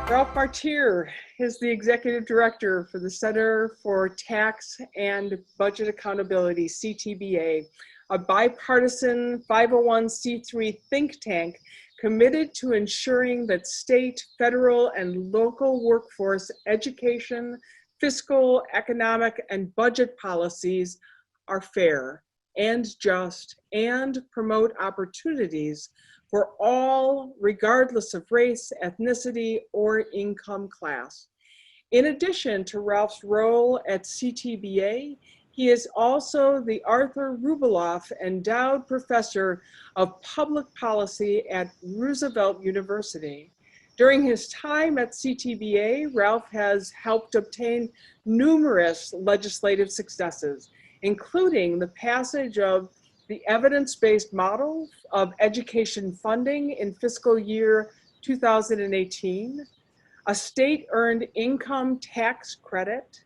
Ralph Martire is the Executive Director for the Center for Tax and Budget Accountability, CTBA, a bipartisan 501c3 think tank committed to ensuring that state, federal, and local workforce education, fiscal, economic, and budget policies are fair and just and promote opportunities for all, regardless of race, ethnicity, or income class. In addition to Ralph's role at CTBA, he is also the Arthur Rubeloff Endowed Professor of Public Policy at Roosevelt University. During his time at CTBA, Ralph has helped obtain numerous legislative successes, including the passage of the evidence-based model of education funding in fiscal year 2018, a state-earned income tax credit,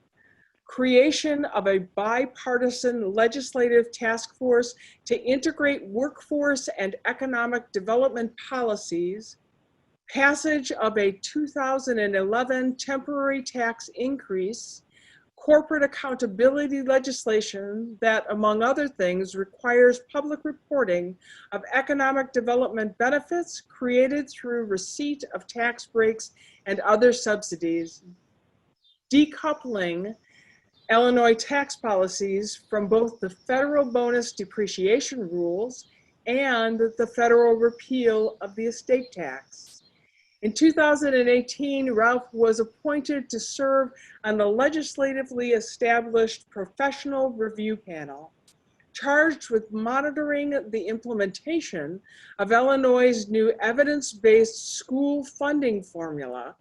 creation of a bipartisan legislative task force to integrate workforce and economic development policies, passage of a 2011 temporary tax increase, corporate accountability legislation that, among other things, requires public reporting of economic development benefits created through receipt of tax breaks and other subsidies, decoupling Illinois tax policies from both the federal bonus depreciation rules and the federal repeal of the estate tax. In 2018, Ralph was appointed to serve on the legislatively established Professional Review Panel, charged with monitoring the implementation of Illinois' new evidence-based school funding formula.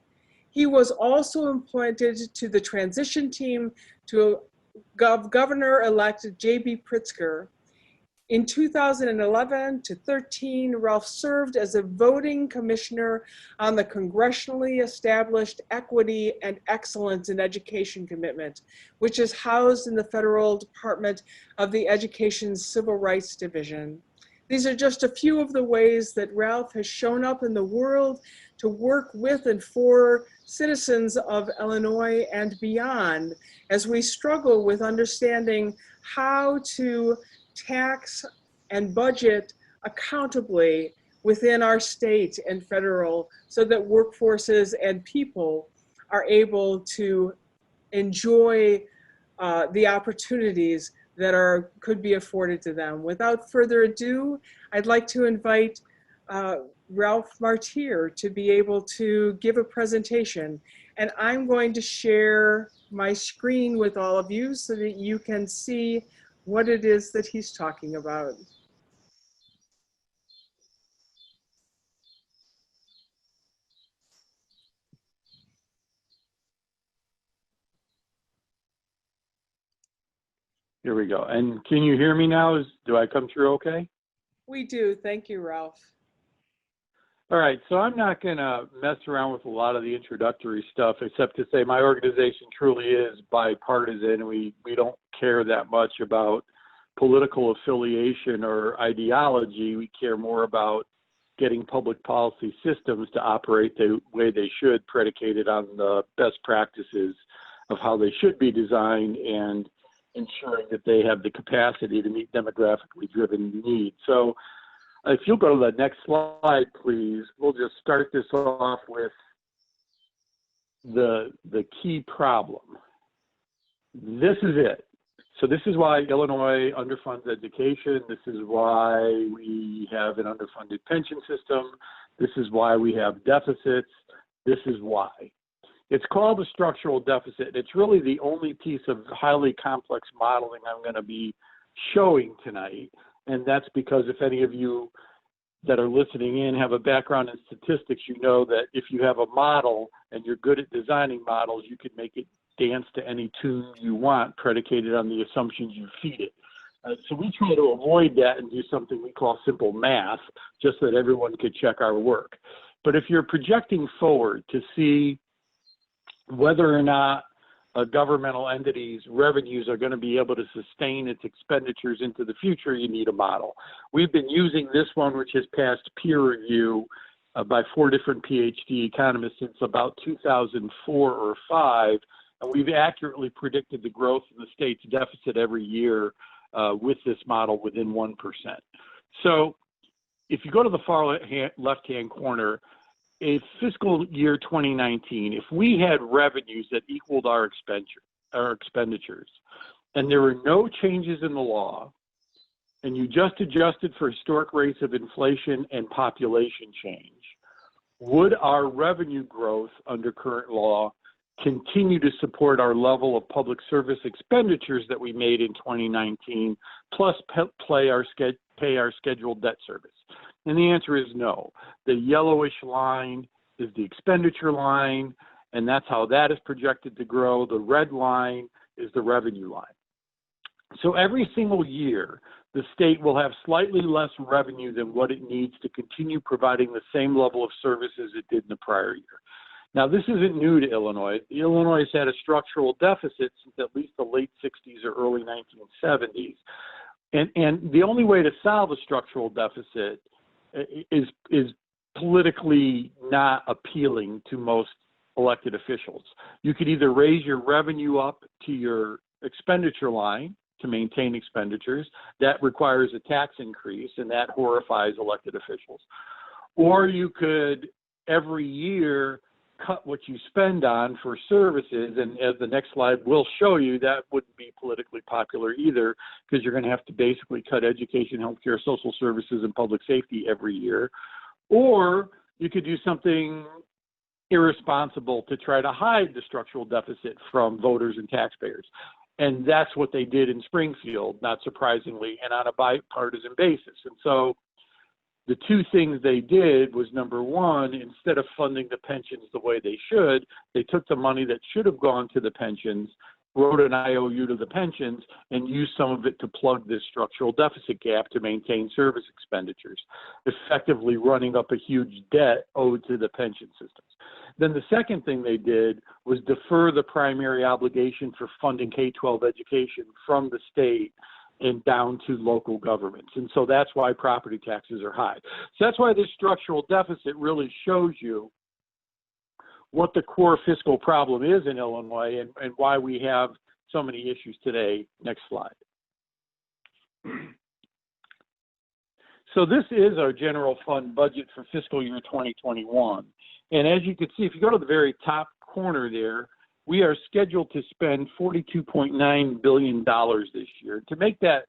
He was also appointed to the transition team to Governor-elect J.B. Pritzker. In 2011 to 13, Ralph served as a voting commissioner on the congressionally established Equity and Excellence in Education Commitment, which is housed in the Federal Department of the Education's Civil Rights Division. These are just a few of the ways that Ralph has shown up in the world to work with and for citizens of Illinois and beyond as we struggle with understanding how to tax and budget accountably within our state and federal so that workforces and people are able to enjoy the opportunities that could be afforded to them. Without further ado, I'd like to invite Ralph Martire to be able to give a presentation. And I'm going to share my screen with all of you so that you can see what it is that he's talking about. Here we go. And can you hear me now? Do I come through okay? We do. Thank you, Ralph. All right. So I'm not going to mess around with a lot of the introductory stuff, except to say my organization truly is bipartisan. We don't care that much about political affiliation or ideology. We care more about getting public policy systems to operate the way they should, predicated on the best practices of how they should be designed and ensuring that they have the capacity to meet demographically driven needs. So if you'll go to the next slide, please, we'll just start this off with the key problem. This is it. So this is why Illinois underfunds education. This is why we have an underfunded pension system. This is why we have deficits. This is why. It's called a structural deficit. It's really the only piece of highly complex modeling I'm going to be showing tonight. And that's because if any of you that are listening in have a background in statistics, you know that if you have a model and you're good at designing models, you can make it dance to any tune you want, predicated on the assumptions you feed it. So we try to avoid that and do something we call simple math, just so that everyone could check our work. But if you're projecting forward to see whether or not a governmental entity's revenues are going to be able to sustain its expenditures into the future, you need a model. We've been using this one, which has passed peer review by 4 different PhD economists since about 2004 or 5, and we've accurately predicted the growth in the state's deficit every year with this model within 1%. So if you go to the far left-hand corner, a fiscal year 2019, if we had revenues that equaled our expenditures, and there were no changes in the law, and you just adjusted for historic rates of inflation and population change, would our revenue growth under current law continue to support our level of public service expenditures that we made in 2019, plus pay our scheduled debt service? And the answer is no. The yellowish line is the expenditure line, and that's how that is projected to grow. The red line is the revenue line. So every single year, the state will have slightly less revenue than what it needs to continue providing the same level of services it did in the prior year. Now, this isn't new to Illinois. Illinois has had a structural deficit since at least the late 60s or early 1970s. And the only way to solve a structural deficit is politically not appealing to most elected officials. You could either raise your revenue up to your expenditure line to maintain expenditures. That requires a tax increase, and that horrifies elected officials. Or you could, every year, cut what you spend on for services, and as the next slide will show you, that wouldn't be politically popular either, because you're going to have to basically cut education, healthcare, social services, and public safety every year. Or you could do something irresponsible to try to hide the structural deficit from voters and taxpayers. And that's what they did in Springfield, not surprisingly, and on a bipartisan basis. And so the two things they did was, number one, instead of funding the pensions the way they should, they took the money that should have gone to the pensions, wrote an IOU to the pensions, and used some of it to plug this structural deficit gap to maintain service expenditures, effectively running up a huge debt owed to the pension systems. Then the second thing they did was defer the primary obligation for funding K-12 education from the state and down to local governments. And so that's why property taxes are high. So that's why this structural deficit really shows you what the core fiscal problem is in Illinois and why we have so many issues today. Next slide. So this is our general fund budget for fiscal year 2021. And as you can see, if you go to the very top corner there, we are scheduled to spend $42.9 billion this year. To make that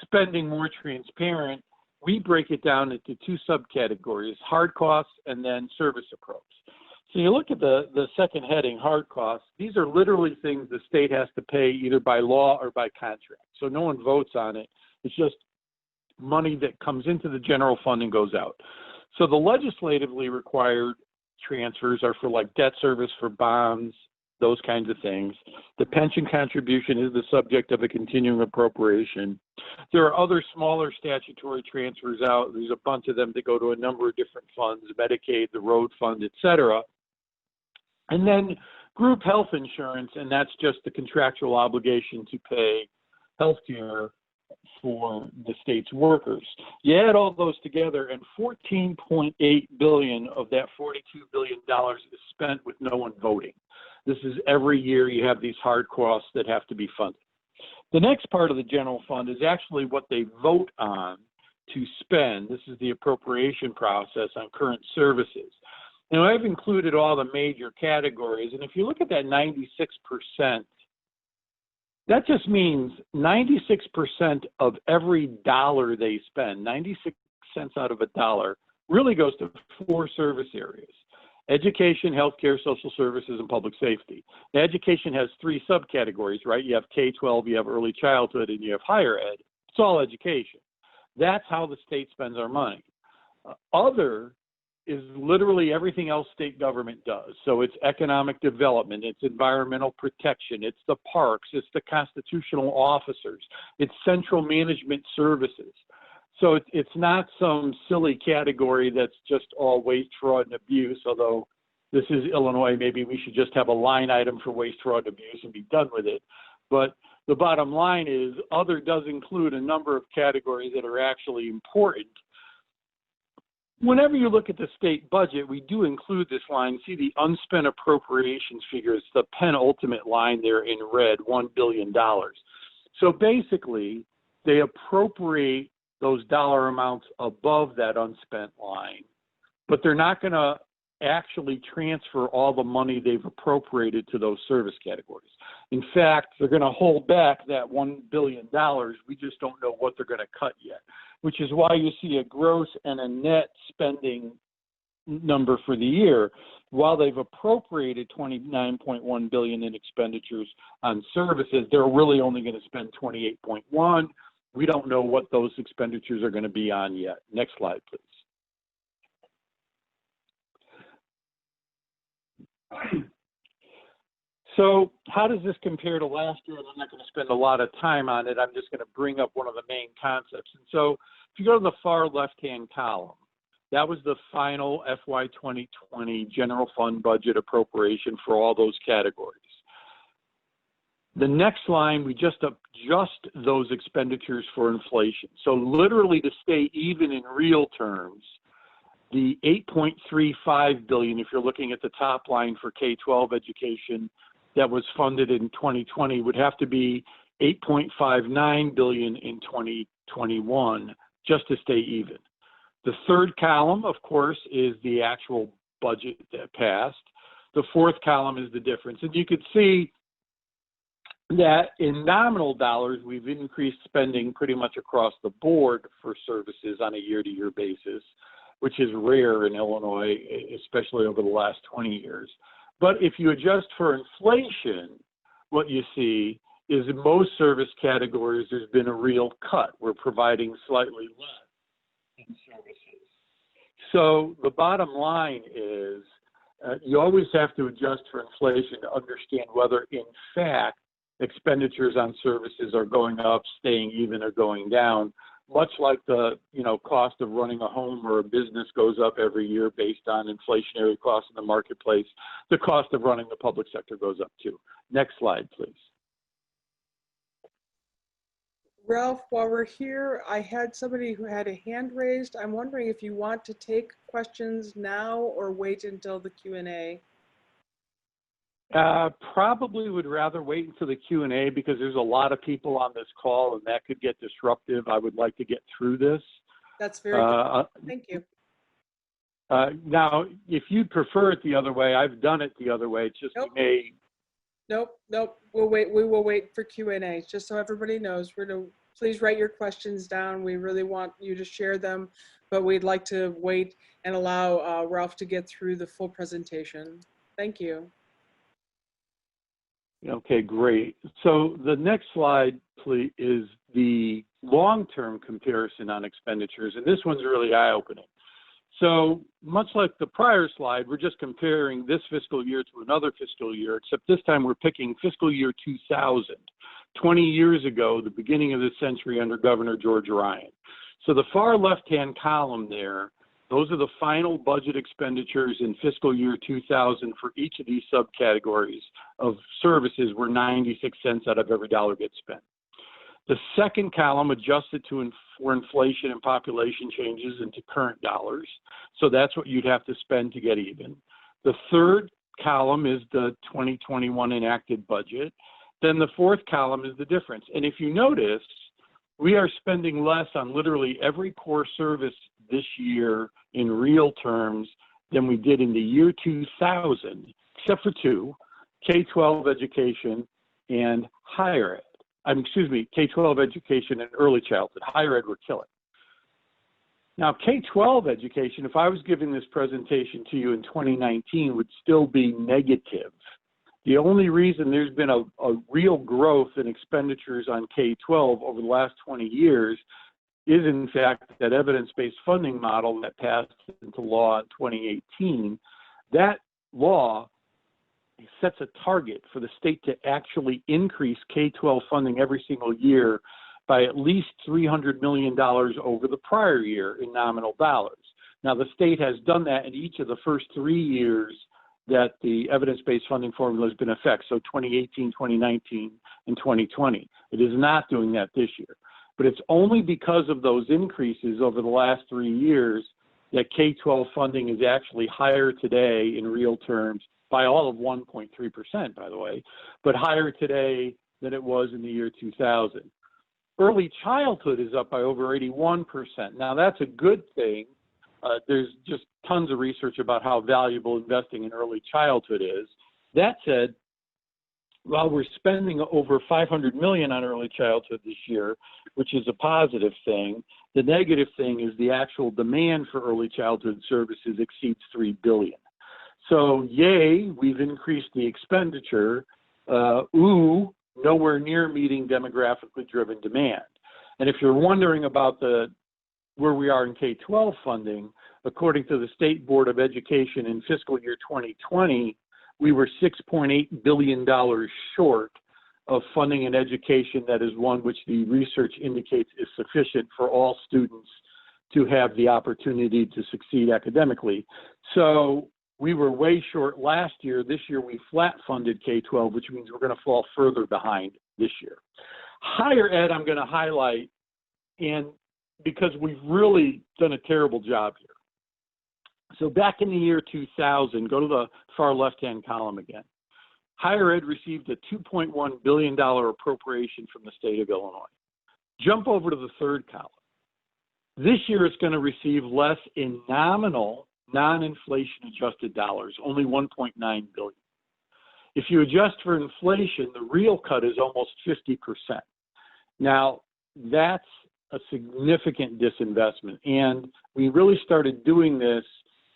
spending more transparent, we break it down into two subcategories, hard costs and then service approach. So you look at the second heading, hard costs. These are literally things the state has to pay either by law or by contract. So no one votes on it. It's just money that comes into the general fund and goes out. So the legislatively required transfers are for like debt service for bonds, those kinds of things. The pension contribution is the subject of a continuing appropriation. There are other smaller statutory transfers out. There's a bunch of them that go to a number of different funds, Medicaid, the road fund, et cetera. And then group health insurance, and that's just the contractual obligation to pay health care for the state's workers. You add all those together, and $14.8 billion of that $42 billion is spent with no one voting. This is every year you have these hard costs that have to be funded. The next part of the general fund is actually what they vote on to spend. This is the appropriation process on current services. Now, I've included all the major categories, and if you look at that 96%, that just means 96% of every dollar they spend, 96 cents out of a dollar, really goes to 4 service areas: education, healthcare, social services, and public safety. Now, education has 3 subcategories, right? You have K-12, you have early childhood, and you have higher ed. It's all education. That's how the state spends our money. Other is literally everything else state government does. So it's economic development, it's environmental protection, it's the parks, it's the constitutional officers, it's central management services. So it's not some silly category that's just all waste, fraud, and abuse, although this is Illinois, maybe we should just have a line item for waste, fraud, and abuse and be done with it. But the bottom line is other does include a number of categories that are actually important. whenever you look at the state budget, we do include this line. See the unspent appropriations figure. It's the penultimate line there in red, $1 billion. So basically, they appropriate those dollar amounts above that unspent line, but they're not going to actually transfer all the money they've appropriated to those service categories. In fact, they're going to hold back that $1 billion. We just don't know what they're going to cut yet, which is why you see a gross and a net spending number for the year. While they've appropriated $29.1 billion in expenditures on services, they're really only going to spend $28.1. We don't know what those expenditures are going to be on yet. Next slide, please. So how does this compare to last year? And I'm not going to spend a lot of time on it. I'm just going to bring up one of the main concepts. And so if you go to the far left-hand column, that was the final FY 2020 general fund budget appropriation for all those categories. The next line, we just adjust those expenditures for inflation. So literally to stay even in real terms, the $8.35 billion, if you're looking at the top line for K-12 education that was funded in 2020, would have to be $8.59 billion in 2021 just to stay even. The third column, of course, is the actual budget that passed. The fourth column is the difference. And you could see that in nominal dollars, we've increased spending pretty much across the board for services on a year-to-year basis, which is rare in Illinois, especially over the last 20 years. But if you adjust for inflation, what you see is in most service categories, there's been a real cut. We're providing slightly less in services. So the bottom line is you always have to adjust for inflation to understand whether, in fact, expenditures on services are going up, staying even, or going down. Much like the cost of running a home or a business goes up every year based on inflationary costs in the marketplace, the cost of running the public sector goes up too. Next slide, please. Ralph, while we're here, I had somebody who had a hand raised. I'm wondering if you want to take questions now or wait until the Q&A. Probably would rather wait until the Q&A because there's a lot of people on this call and that could get disruptive. I would like to get through this. That's very good. Thank you. Now, if you'd prefer it the other way, I've done it the other way. It's just Nope. we may. Nope. We'll wait. We will wait for Q&A. Just so everybody knows, please write your questions down. We really want you to share them, but we'd like to wait and allow Ralph to get through the full presentation. Thank you. Okay, great. So the next slide, please, is the long-term comparison on expenditures, and this one's really eye-opening. So much like the prior slide, we're just comparing this fiscal year to another fiscal year, except this time we're picking fiscal year 2000, 20 years ago, the beginning of the century under Governor George Ryan. So the far left-hand column there, those are the final budget expenditures in fiscal year 2000 for each of these subcategories of services where 96 cents out of every dollar gets spent. The second column adjusted for inflation and population changes into current dollars. So that's what you'd have to spend to get even. The third column is the 2021 enacted budget. Then the fourth column is the difference. And if you notice, we are spending less on literally every core service this year in real terms than we did in the year 2000, except for two, K-12 education and higher ed. K-12 education and early childhood. Higher ed, we're killing. Now, K-12 education, if I was giving this presentation to you in 2019, would still be negative. The only reason there's been a real growth in expenditures on K-12 over the last 20 years is, in fact, that evidence-based funding model that passed into law in 2018. That law sets a target for the state to actually increase K-12 funding every single year by at least $300 million over the prior year in nominal dollars. Now, the state has done that in each of the first 3 years that the evidence-based funding formula has been in effect, so 2018, 2019, and 2020. It is not doing that this year. But it's only because of those increases over the last 3 years that K-12 funding is actually higher today in real terms by all of 1.3%, by the way, but higher today than it was in the year 2000. Early childhood is up by over 81%. Now, that's a good thing. There's just tons of research about how valuable investing in early childhood is. That said, while we're spending over $500 million on early childhood this year, which is a positive thing, the negative thing is the actual demand for early childhood services exceeds $3 billion. So, yay, we've increased the expenditure. Nowhere near meeting demographically driven demand. And if you're wondering about where we are in K-12 funding, according to the State Board of Education in fiscal year 2020, we were $6.8 billion short of funding an education that is one which the research indicates is sufficient for all students to have the opportunity to succeed academically. So we were way short last year. This year we flat funded K-12, which means we're going to fall further behind this year. Higher ed I'm going to highlight, and because we've really done a terrible job here. So back in the year 2000, go to the far left-hand column again. Higher ed received a $2.1 billion appropriation from the state of Illinois. Jump over to the third column. This year it's going to receive less in nominal, non-inflation adjusted dollars, only $1.9 billion. If you adjust for inflation, the real cut is almost 50%. Now, that's a significant disinvestment. And we really started doing this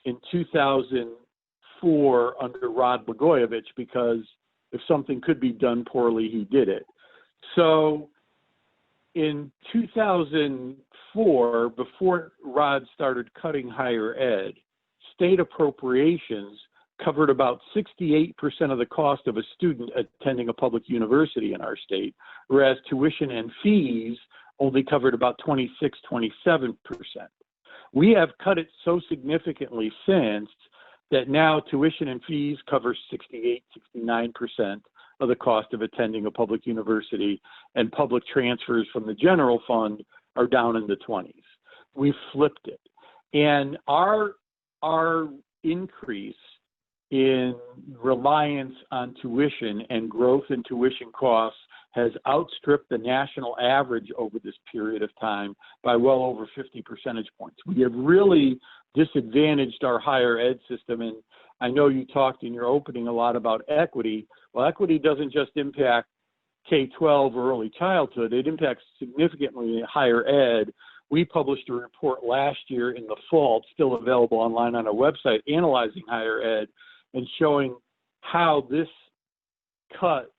in 2004 under Rod Blagojevich, because if something could be done poorly, he did it. So in 2004, before Rod started cutting higher ed, state appropriations covered about 68% of the cost of a student attending a public university in our state, whereas tuition and fees only covered about 26, 27%. We have cut it so significantly since that now tuition and fees cover 68, 69% of the cost of attending a public university, and public transfers from the general fund are down in the 20s. We've flipped it. And our increase in reliance on tuition and growth in tuition costs has outstripped the national average over this period of time by well over 50 percentage points. We have really disadvantaged our higher ed system, and I know you talked in your opening a lot about equity. Well, equity doesn't just impact K-12 or early childhood, it impacts significantly higher ed. We published a report last year in the fall, it's still available online on our website, analyzing higher ed and showing how this cut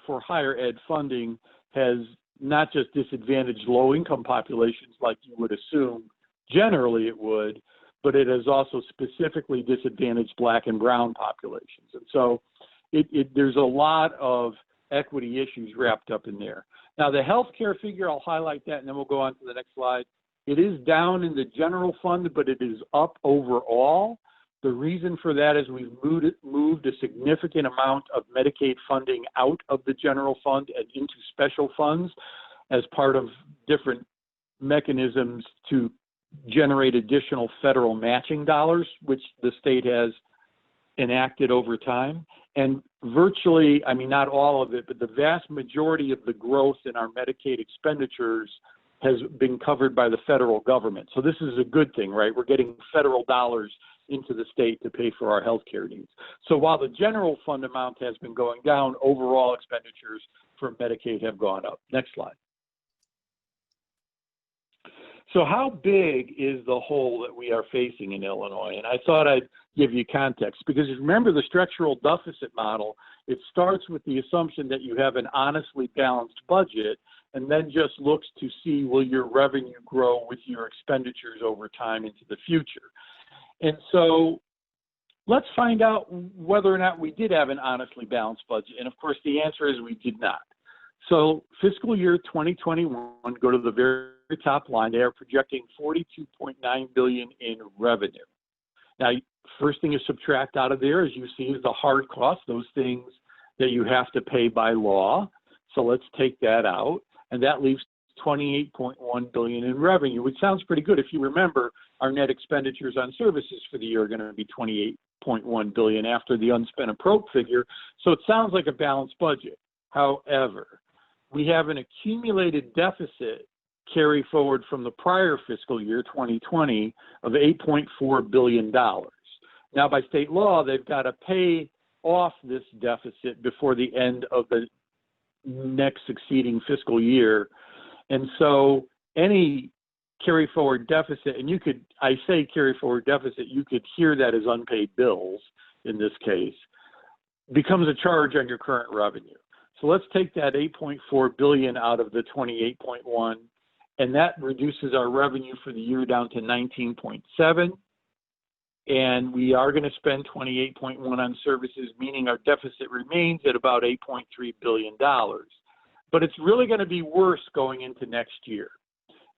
for higher ed funding has not just disadvantaged low-income populations like you would assume generally it would, but it has also specifically disadvantaged Black and brown populations. And so there's a lot of equity issues wrapped up in there. Now, the healthcare figure, I'll highlight that, and then we'll go on to the next slide. It is down in the general fund, but it is up overall. The reason for that is we've moved a significant amount of Medicaid funding out of the general fund and into special funds as part of different mechanisms to generate additional federal matching dollars, which the state has enacted over time. And virtually, I mean, not all of it, but the vast majority of the growth in our Medicaid expenditures has been covered by the federal government. So this is a good thing, right? We're getting federal dollars into the state to pay for our health care needs. So while the general fund amount has been going down, overall expenditures for Medicaid have gone up. Next slide. So how big is the hole that we are facing in Illinois? And I thought I'd give you context, because remember the structural deficit model, it starts with the assumption that you have an honestly balanced budget and then just looks to see, will your revenue grow with your expenditures over time into the future? And so let's find out whether or not we did have an honestly balanced budget. And of course, the answer is we did not. So fiscal year 2021, go to the very top line, they are projecting $42.9 billion in revenue. Now, first thing to subtract out of there, as you see, is the hard costs, those things that you have to pay by law. So let's take that out. And that leaves $28.1 billion in revenue, which sounds pretty good. If you remember, our net expenditures on services for the year are going to be $28.1 billion after the unspent appropriation figure. So it sounds like a balanced budget. However, we have an accumulated deficit carry forward from the prior fiscal year, 2020, of $8.4 billion. Now, by state law, they've got to pay off this deficit before the end of the next succeeding fiscal year. And so any carry forward deficit, and I say carry forward deficit, you could hear that as unpaid bills in this case, becomes a charge on your current revenue. So let's take that 8.4 billion out of the 28.1, and that reduces our revenue for the year down to 19.7. And we are going to spend 28.1 on services, meaning our deficit remains at about $8.3 billion. But it's really going to be worse going into next year,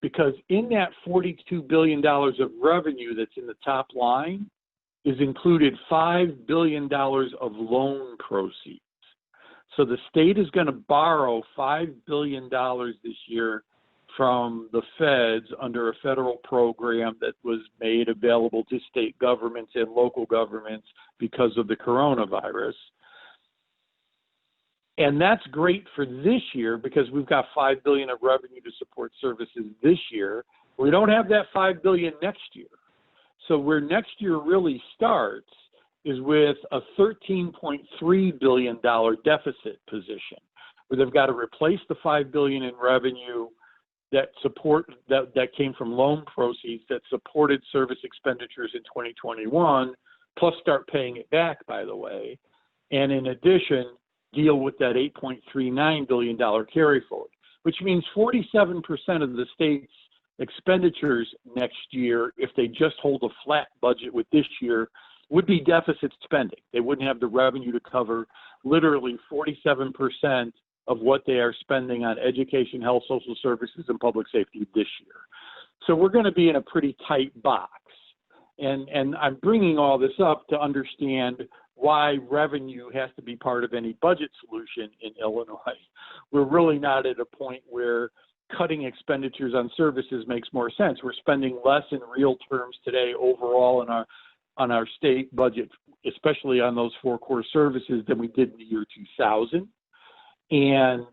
because in that $42 billion of revenue that's in the top line is included $5 billion of loan proceeds. So the state is going to borrow $5 billion this year from the feds under a federal program that was made available to state governments and local governments because of the coronavirus. And that's great for this year because we've got $5 billion of revenue to support services this year. We don't have that $5 billion next year. So where next year really starts is with a $13.3 billion deficit position, where they've got to replace the $5 billion in revenue that came from loan proceeds that supported service expenditures in 2021, plus start paying it back, by the way, and in addition, deal with that $8.39 billion carry forward, which means 47% of the state's expenditures next year, if they just hold a flat budget with this year, would be deficit spending. They wouldn't have the revenue to cover literally 47% of what they are spending on education, health, social services, and public safety this year. So we're going to be in a pretty tight box. And I'm bringing all this up to understand why revenue has to be part of any budget solution in Illinois. We're really not at a point where cutting expenditures on services makes more sense. We're spending less in real terms today overall on our state budget, especially on those four core services, than we did in the year 2000. And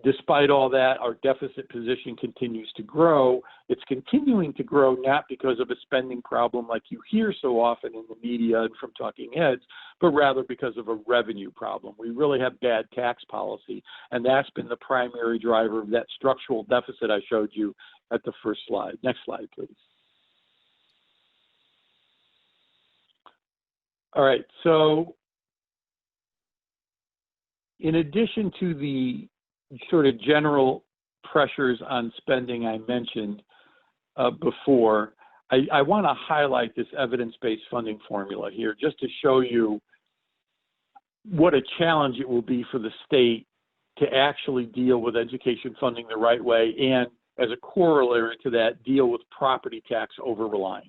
despite all that, our deficit position continues to grow. It's continuing to grow not because of a spending problem like you hear so often in the media and from talking heads, but rather because of a revenue problem. We really have bad tax policy, and that's been the primary driver of that structural deficit I showed you at the first slide. Next slide, please. All right, so in addition to the sort of general pressures on spending I mentioned before, I want to highlight this evidence-based funding formula here just to show you what a challenge it will be for the state to actually deal with education funding the right way, and as a corollary to that, deal with property tax over-reliance.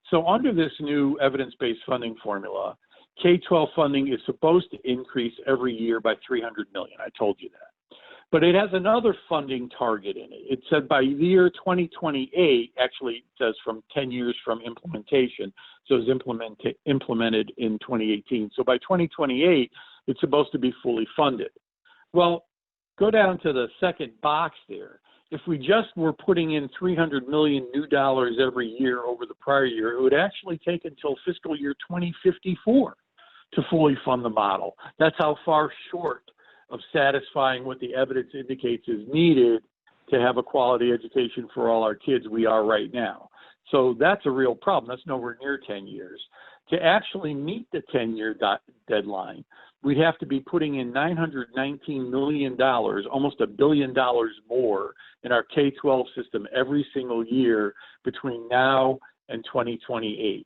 So under this new evidence-based funding formula, K-12 funding is supposed to increase every year by $300 million. I told you that. But it has another funding target in it. It said by the year 2028, actually it says from 10 years from implementation, so it was implemented in 2018. So by 2028, it's supposed to be fully funded. Well, go down to the second box there. If we just were putting in $300 million new dollars every year over the prior year, it would actually take until fiscal year 2054 to fully fund the model. That's how far short of satisfying what the evidence indicates is needed to have a quality education for all our kids we are right now. So that's a real problem. That's nowhere near 10 years. To actually meet the 10-year deadline, we'd have to be putting in $919 million, almost $1 billion more in our K-12 system every single year between now and 2028.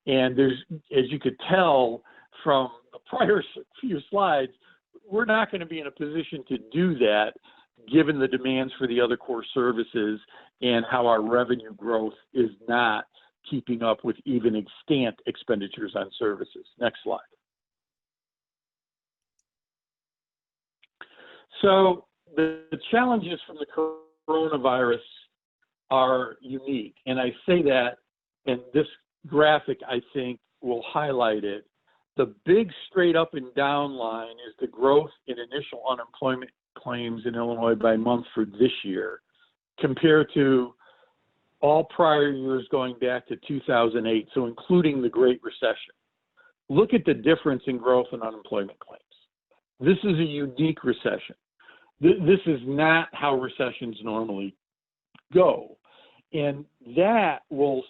And there's, as you could tell from the prior few slides, we're not going to be in a position to do that given the demands for the other core services and how our revenue growth is not keeping up with even extant expenditures on services. Next slide. So the challenges from the coronavirus are unique. And I say that, and this graphic, I think, will highlight it. The big straight up and down line is the growth in initial unemployment claims in Illinois by month for this year, compared to all prior years going back to 2008, so including the Great Recession. Look at the difference in growth in unemployment claims. This is a unique recession. This is not how recessions normally go. And that will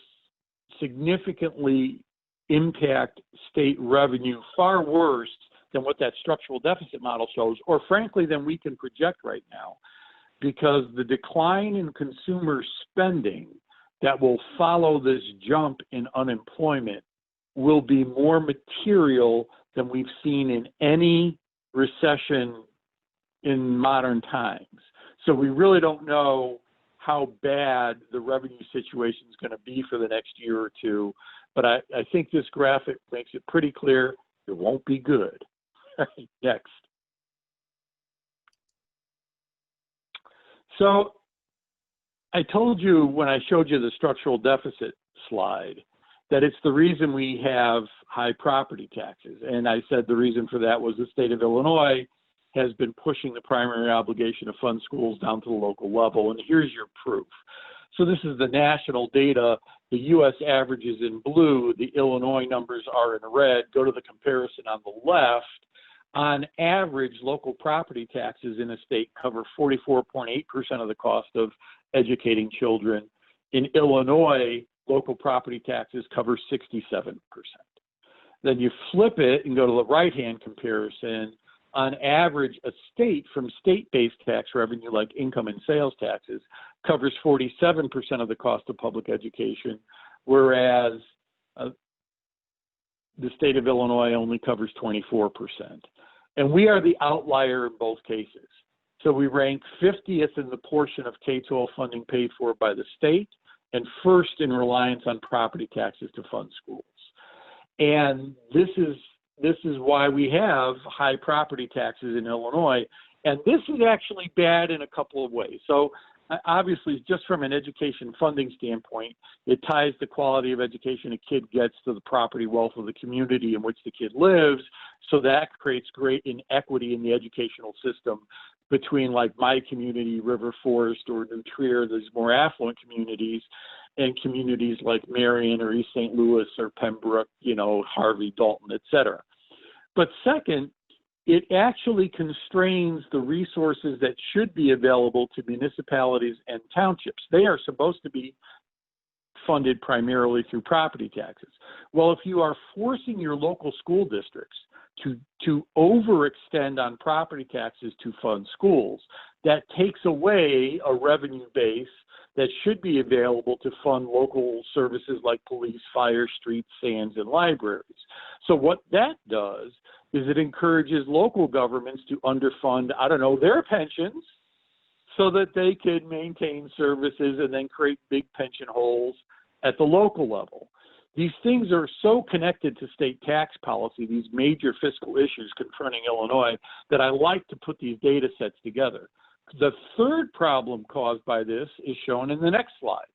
significantly impact state revenue far worse than what that structural deficit model shows, or frankly, than we can project right now, because the decline in consumer spending that will follow this jump in unemployment will be more material than we've seen in any recession in modern times. So we really don't know how bad the revenue situation is going to be for the next year or two. But I think this graphic makes it pretty clear it won't be good. Next. So I told you when I showed you the structural deficit slide that it's the reason we have high property taxes. And I said the reason for that was the state of Illinois has been pushing the primary obligation to fund schools down to the local level. And here's your proof. So this is the national data. The U.S. average is in blue. The Illinois numbers are in red. Go to the comparison on the left. On average, local property taxes in a state cover 44.8% of the cost of educating children. In Illinois, local property taxes cover 67%. Then you flip it and go to the right-hand comparison. On average, a state from state-based tax revenue like income and sales taxes covers 47% of the cost of public education, whereas the state of Illinois only covers 24%. And we are the outlier in both cases. So we rank 50th in the portion of K-12 funding paid for by the state and first in reliance on property taxes to fund schools. And this is why we have high property taxes in Illinois. And this is actually bad in a couple of ways. So obviously, just from an education funding standpoint, it ties the quality of education a kid gets to the property wealth of the community in which the kid lives. So that creates great inequity in the educational system between like my community, River Forest or New Trier, these more affluent communities, and communities like Marion or East St. Louis or Pembroke, Harvey, Dalton, et cetera. But second, it actually constrains the resources that should be available to municipalities and townships. They are supposed to be funded primarily through property taxes. Well, if you are forcing your local school districts to overextend on property taxes to fund schools, that takes away a revenue base that should be available to fund local services like police, fire, streets, sands, and libraries. So what that does is it encourages local governments to underfund, their pensions so that they can maintain services and then create big pension holes at the local level. These things are so connected to state tax policy, these major fiscal issues confronting Illinois, that I like to put these data sets together. The third problem caused by this is shown in the next slide.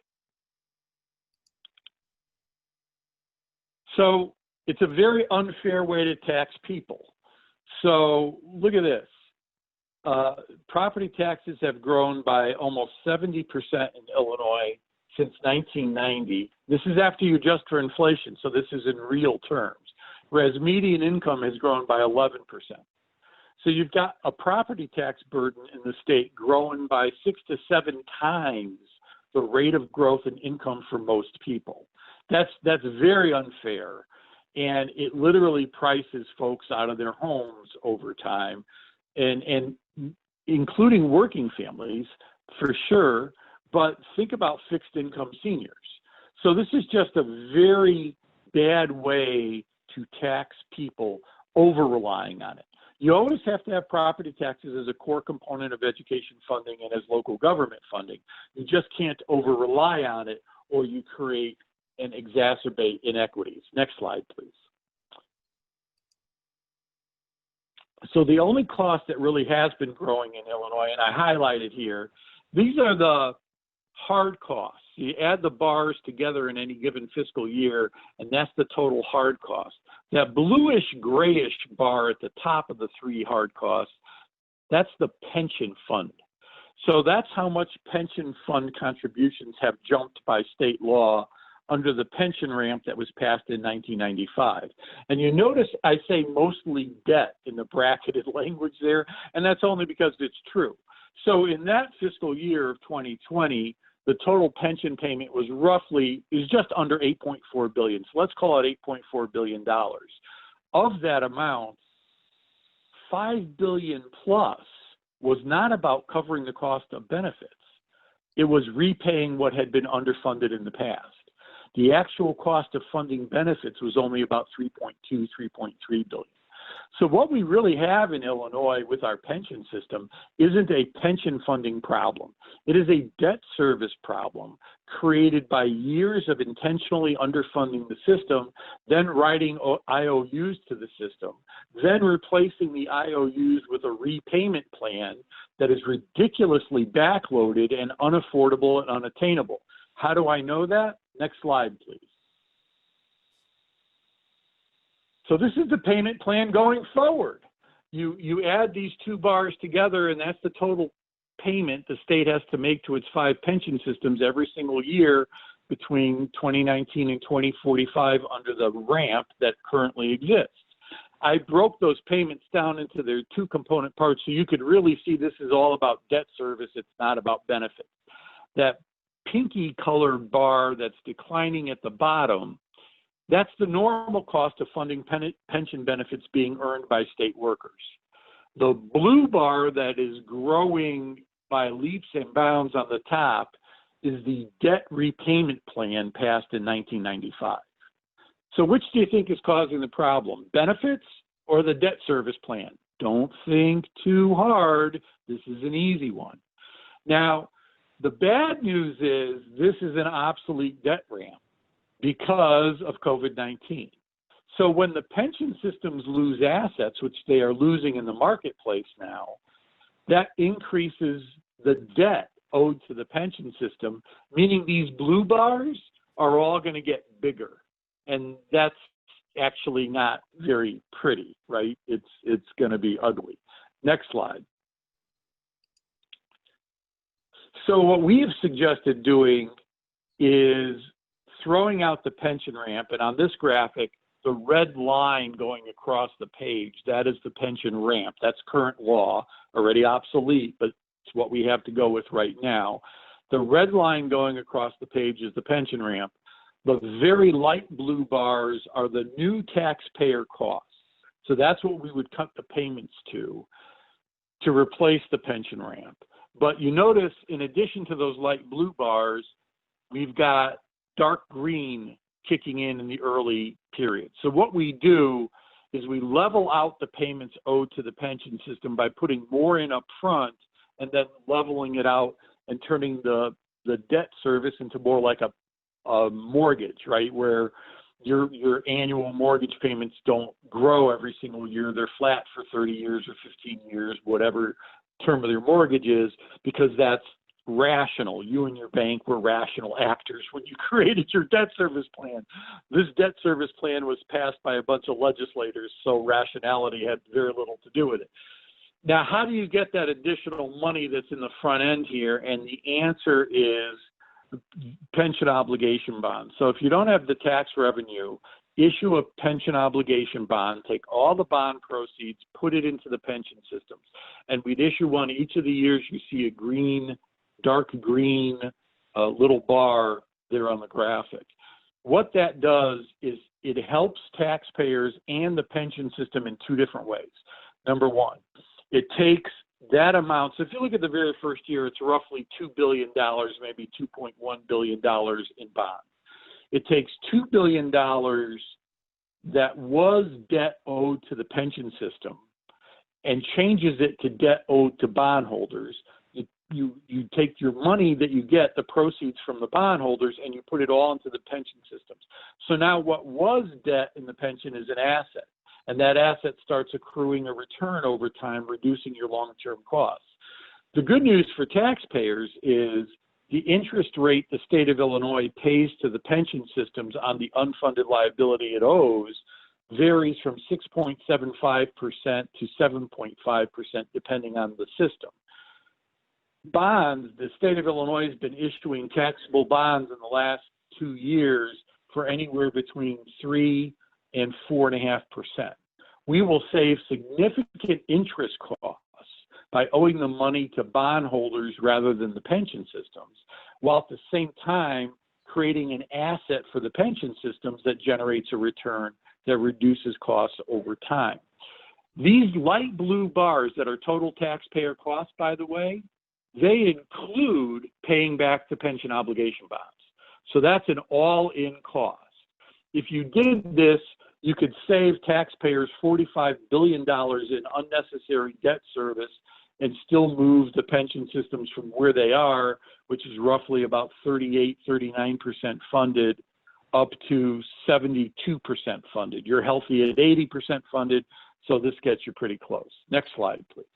So it's a very unfair way to tax people. So look at this. Property taxes have grown by almost 70% in Illinois since 1990. This is after you adjust for inflation, so this is in real terms, whereas median income has grown by 11%. So you've got a property tax burden in the state growing by 6 to 7 times the rate of growth in income for most people. That's very unfair, and it literally prices folks out of their homes over time, and including working families for sure. But think about fixed income seniors. So this is just a very bad way to tax people over relying on it. You always have to have property taxes as a core component of education funding and as local government funding. You just can't over rely on it, or you create and exacerbate inequities. Next slide, please. So the only cost that really has been growing in Illinois, and I highlighted here, These are the hard costs. You add the bars together in any given fiscal year, and that's the total hard cost. That bluish grayish bar at the top of the three hard costs, that's the pension fund. So that's how much pension fund contributions have jumped by state law under the pension ramp that was passed in 1995. And you notice I say mostly debt in the bracketed language there, and that's only because it's true. So in that fiscal year of 2020, the total pension payment was just under $8.4 billion. So let's call it $8.4 billion. Of that amount, $5 billion plus was not about covering the cost of benefits. It was repaying what had been underfunded in the past. The actual cost of funding benefits was only about $3.2, $3.3 billion. So what we really have in Illinois with our pension system isn't a pension funding problem. It is a debt service problem created by years of intentionally underfunding the system, then writing IOUs to the system, then replacing the IOUs with a repayment plan that is ridiculously backloaded and unaffordable and unattainable. How do I know that? Next slide, please. So this is the payment plan going forward. You add these two bars together, and that's the total payment the state has to make to its 5 pension systems every single year between 2019 and 2045 under the ramp that currently exists. I broke those payments down into their 2 component parts so you could really see this is all about debt service. It's not about benefits. That pinky colored bar that's declining at the bottom, that's the normal cost of funding pension benefits being earned by state workers. The blue bar that is growing by leaps and bounds on the top is the debt repayment plan passed in 1995. So which do you think is causing the problem, benefits or the debt service plan? Don't think too hard. This is an easy one. Now, the bad news is this is an obsolete debt ramp because of COVID-19. So when the pension systems lose assets, which they are losing in the marketplace now, that increases the debt owed to the pension system, meaning these blue bars are all going to get bigger. And that's actually not very pretty, right? It's going to be ugly. Next slide. So what we have suggested doing is throwing out the pension ramp, and on this graphic, the red line going across the page, that is the pension ramp. That's current law, already obsolete, but it's what we have to go with right now. The red line going across the page is the pension ramp. The very light blue bars are the new taxpayer costs. So that's what we would cut the payments to replace the pension ramp. But you notice, in addition to those light blue bars, we've got dark green kicking in the early period. So what we do is we level out the payments owed to the pension system by putting more in up front and then leveling it out and turning the debt service into more like a mortgage, right? Where your annual mortgage payments don't grow every single year. They're flat for 30 years or 15 years, whatever term of their mortgage is, because that's rational. You and your bank were rational actors when you created your debt service plan. This debt service plan was passed by a bunch of legislators, so rationality had very little to do with it. Now, how do you get that additional money that's in the front end here? And the answer is pension obligation bonds. So if you don't have the tax revenue, issue a pension obligation bond, take all the bond proceeds, put it into the pension systems. And we'd issue one each of the years. You see a green, dark green little bar there on the graphic. What that does is it helps taxpayers and the pension system in 2 different ways. Number one, it takes that amount. So if you look at the very first year, it's roughly $2 billion, maybe $2.1 billion in bonds. It takes $2 billion that was debt owed to the pension system and changes it to debt owed to bondholders. You take your money that you get, the proceeds from the bondholders, and you put it all into the pension systems. So now what was debt in the pension is an asset, and that asset starts accruing a return over time, reducing your long-term costs. The good news for taxpayers is the interest rate the state of Illinois pays to the pension systems on the unfunded liability it owes varies from 6.75% to 7.5% depending on the system. Bonds, the state of Illinois has been issuing taxable bonds in the last 2 years for anywhere between 3 and 4.5%. We will save significant interest costs by owing the money to bondholders rather than the pension systems, while at the same time creating an asset for the pension systems that generates a return that reduces costs over time. These light blue bars that are total taxpayer costs, by the way, they include paying back the pension obligation bonds. So that's an all-in cost. If you did this, you could save taxpayers $45 billion in unnecessary debt service and still move the pension systems from where they are, which is roughly about 38, 39% funded, up to 72% funded. You're healthy at 80% funded, so this gets you pretty close. Next slide, please.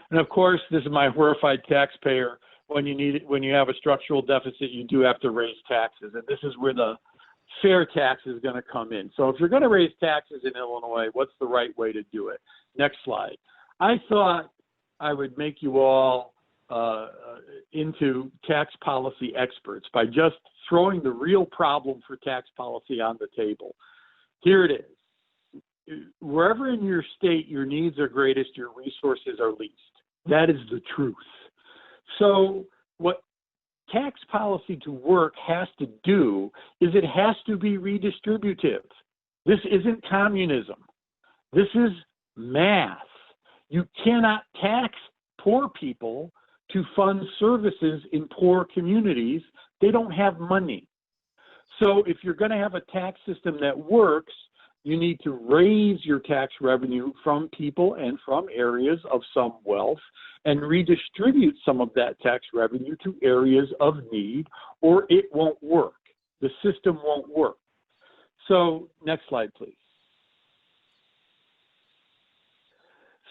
And of course, this is my horrified taxpayer. When you have a structural deficit, you do have to raise taxes, and this is where the fair tax is going to come in. So if you're going to raise taxes in Illinois, what's the right way to do it? Next slide. I thought I would make you all into tax policy experts by just throwing the real problem for tax policy on the table. Here it is. Wherever in your state your needs are greatest, your resources are least. That is the truth. So what tax policy to work has to do is it has to be redistributive. This isn't communism. This is math. You cannot tax poor people to fund services in poor communities. They don't have money. So if you're going to have a tax system that works, you need to raise your tax revenue from people and from areas of some wealth and redistribute some of that tax revenue to areas of need, or it won't work. The system won't work. So next slide, please.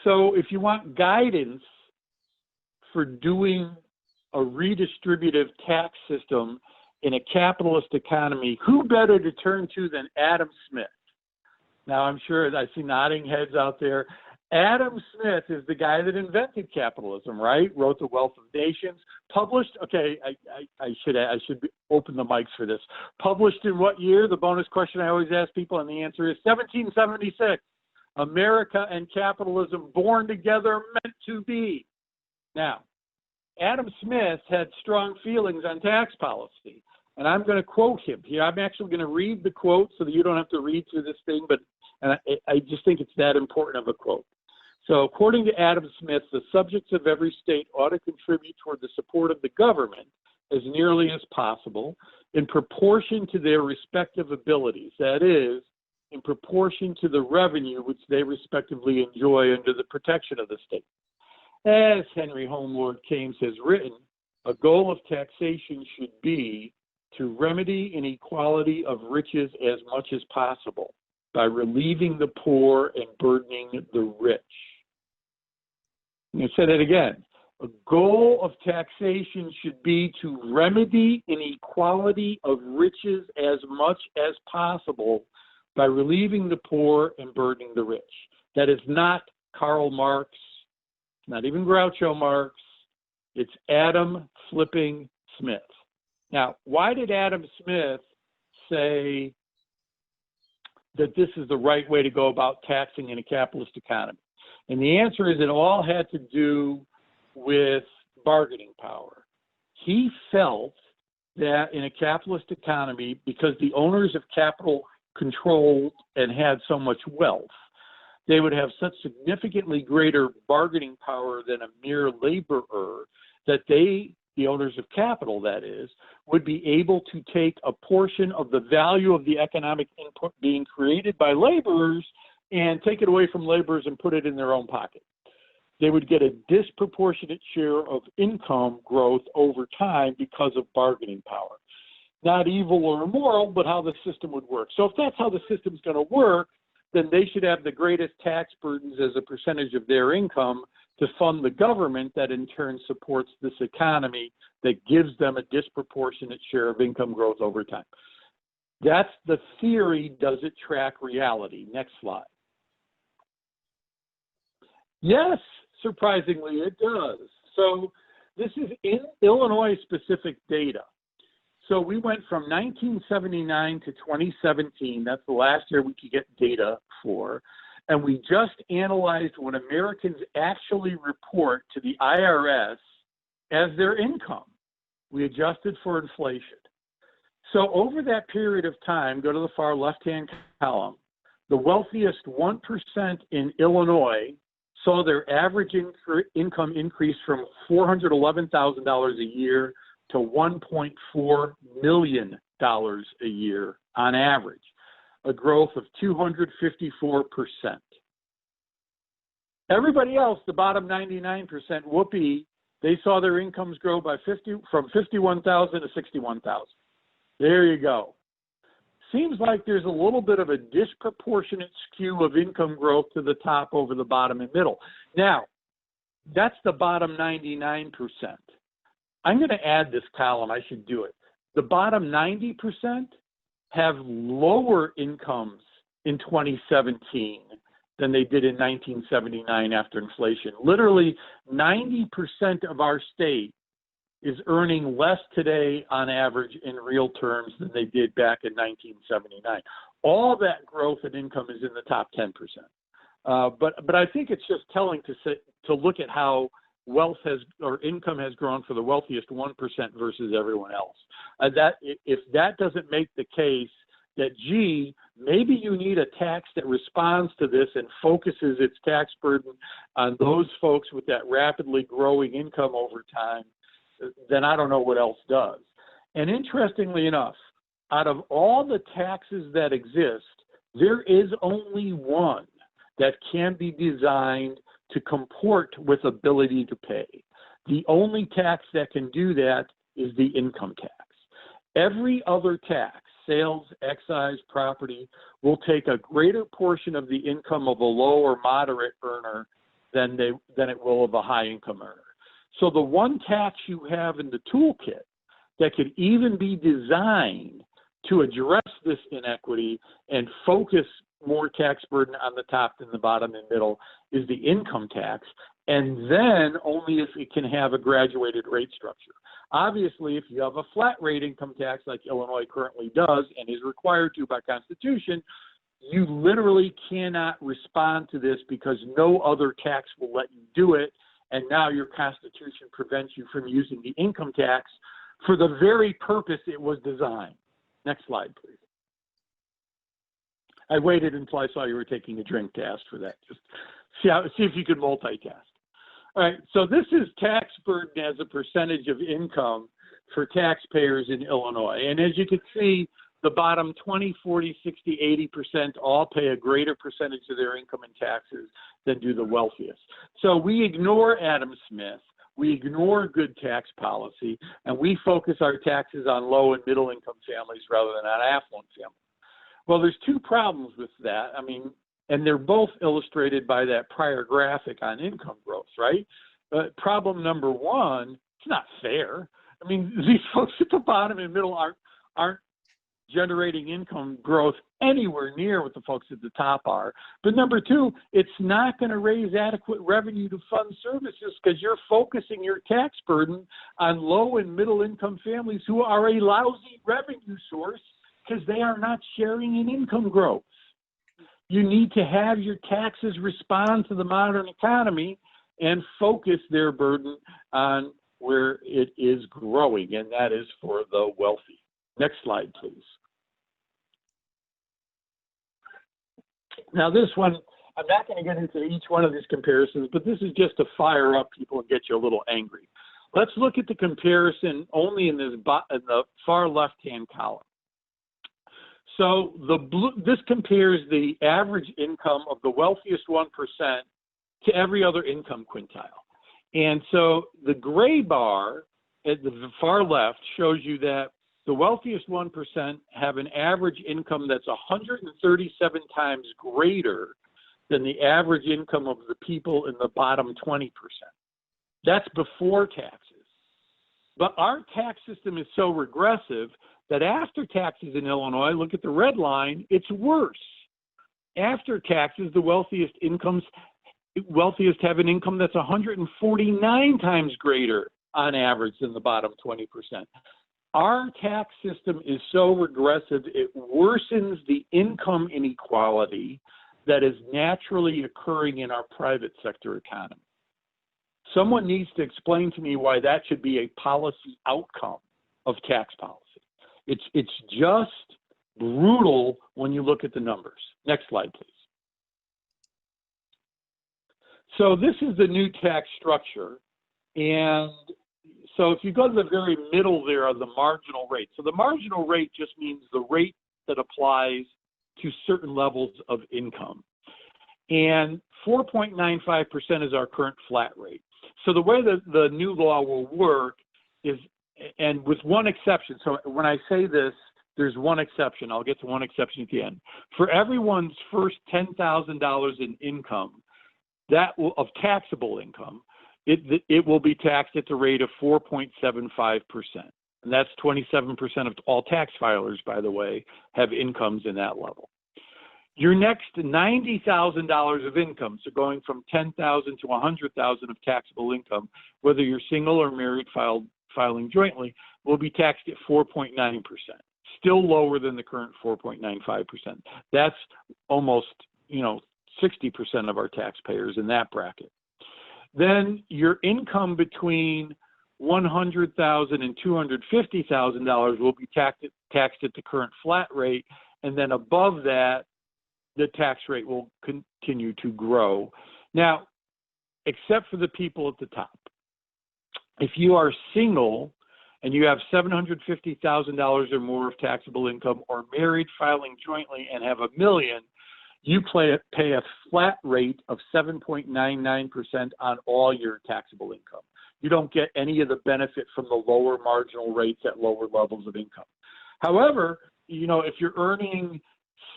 So if you want guidance for doing a redistributive tax system in a capitalist economy, who better to turn to than Adam Smith? Now, I'm sure I see nodding heads out there. Adam Smith is the guy that invented capitalism, right? Wrote The Wealth of Nations. Published, okay, I should open the mics for this. Published in what year? The bonus question I always ask people, and the answer is 1776. America and capitalism born together, meant to be. Now, Adam Smith had strong feelings on tax policy, and I'm going to quote him here. I'm actually going to read the quote so that you don't have to read through this thing, but I just think it's that important of a quote. So according to Adam Smith, the subjects of every state ought to contribute toward the support of the government as nearly as possible in proportion to their respective abilities. That is, in proportion to the revenue which they respectively enjoy under the protection of the state. As Henry Homelord Keynes has written, a goal of taxation should be to remedy inequality of riches as much as possible by relieving the poor and burdening the rich. I'm going to say that again. A goal of taxation should be to remedy inequality of riches as much as possible by relieving the poor and burdening the rich. That is not Karl Marx, not even Groucho Marx. It's Adam flipping Smith. Now, why did Adam Smith say that this is the right way to go about taxing in a capitalist economy? And the answer is it all had to do with bargaining power. He felt that in a capitalist economy, because the owners of capital controlled and had so much wealth, they would have such significantly greater bargaining power than a mere laborer that they, the owners of capital that is, would be able to take a portion of the value of the economic input being created by laborers and take it away from laborers and put it in their own pocket. They would get a disproportionate share of income growth over time because of bargaining power. Not evil or immoral, but how the system would work. So if that's how the system's going to work, then they should have the greatest tax burdens as a percentage of their income to fund the government that in turn supports this economy that gives them a disproportionate share of income growth over time. That's the theory. Does it track reality? Next slide. Yes, surprisingly, it does. So this is in Illinois-specific data. So we went from 1979 to 2017. That's the last year we could get data for. And we just analyzed what Americans actually report to the IRS as their income. We adjusted for inflation. So over that period of time, go to the far left-hand column, the wealthiest 1% in Illinois saw their average income increase from $411,000 a year to $1.4 million a year on average, a growth of 254%. Everybody else, the bottom 99%, whoopee, they saw their incomes grow by from $51,000 to $61,000. There you go. Seems like there's a little bit of a disproportionate skew of income growth to the top over the bottom and middle. Now, that's the bottom 99%. I'm going to add this column. I should do it. The bottom 90% have lower incomes in 2017 than they did in 1979 after inflation. Literally 90% of our state is earning less today on average in real terms than they did back in 1979. All that growth in income is in the top 10%. But I think it's just telling to look at how wealth or income has grown for the wealthiest 1% versus everyone else. That if that doesn't make the case that, gee, maybe you need a tax that responds to this and focuses its tax burden on those folks with that rapidly growing income over time, then I don't know what else does. And interestingly enough, out of all the taxes that exist, there is only one that can be designed to comport with ability to pay. The only tax that can do that is the income tax. Every other tax, sales, excise, property, will take a greater portion of the income of a low or moderate earner than it will of a high income earner. So the one tax you have in the toolkit that could even be designed to address this inequity and focus more tax burden on the top than the bottom and middle is the income tax, and then only if it can have a graduated rate structure. Obviously, if you have a flat rate income tax like Illinois currently does and is required to by Constitution, you literally cannot respond to this because no other tax will let you do it, and now your Constitution prevents you from using the income tax for the very purpose it was designed. Next slide, please. I waited until I saw you were taking a drink to ask for that. Just see if you could multitask. All right, so this is tax burden as a percentage of income for taxpayers in Illinois. And as you can see, the bottom 20, 40, 60, 80% all pay a greater percentage of their income in taxes than do the wealthiest. So we ignore Adam Smith, we ignore good tax policy, and we focus our taxes on low and middle income families rather than on affluent families. Well, there's two problems with that. I mean, and they're both illustrated by that prior graphic on income growth, right? Problem number one, it's not fair. I mean, these folks at the bottom and middle aren't generating income growth anywhere near what the folks at the top are. But number two, it's not going to raise adequate revenue to fund services because you're focusing your tax burden on low and middle income families who are a lousy revenue source because they are not sharing in income growth. You need to have your taxes respond to the modern economy and focus their burden on where it is growing, and that is for the wealthy. Next slide, please. Now this one, I'm not going to get into each one of these comparisons, but this is just to fire up people and get you a little angry. Let's look at the comparison only in the far left-hand column. So this compares the average income of the wealthiest 1% to every other income quintile. And so the gray bar at the far left shows you that The wealthiest 1% have an average income that's 137 times greater than the average income of the people in the bottom 20%. That's before taxes. But our tax system is so regressive that after taxes in Illinois, look at the red line, it's worse. After taxes, the wealthiest have an income that's 149 times greater on average than the bottom 20%. Our tax system is so regressive, it worsens the income inequality that is naturally occurring in our private sector economy. Someone needs to explain to me why that should be a policy outcome of tax policy. It's just brutal when you look at the numbers. Next slide, please. So this is the new tax structure. And so if you go to the very middle there of the marginal rate. So the marginal rate just means the rate that applies to certain levels of income. And 4.95% is our current flat rate. So the way that the new law will work is, and with one exception, so when I say this, there's one exception. I'll get to one exception at the end. For everyone's first $10,000 in income, of taxable income, it will be taxed at the rate of 4.75%. And that's 27% of all tax filers, by the way, have incomes in that level. Your next $90,000 of income, so going from $10,000 to $100,000 of taxable income, whether you're single or married filing jointly, will be taxed at 4.9%, still lower than the current 4.95%. That's almost, 60% of our taxpayers in that bracket. Then your income between $100,000 and $250,000 will be taxed at the current flat rate, and then above that, the tax rate will continue to grow. Now, except for the people at the top. If you are single and you have $750,000 or more of taxable income, or married filing jointly and have $1 million, you pay a flat rate of 7.99% on all your taxable income. You don't get any of the benefit from the lower marginal rates at lower levels of income. However, if you're earning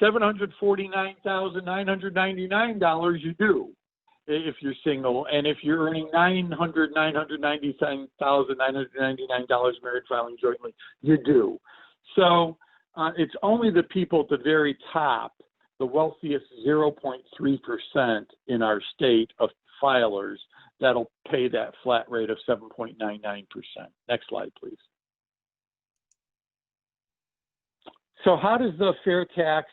$749,999, you do, if you're single. And if you're earning $999,999 married filing jointly, you do. So it's only the people at the very top, the wealthiest 0.3% in our state of filers, that'll pay that flat rate of 7.99%. Next slide, please. So how does the fair tax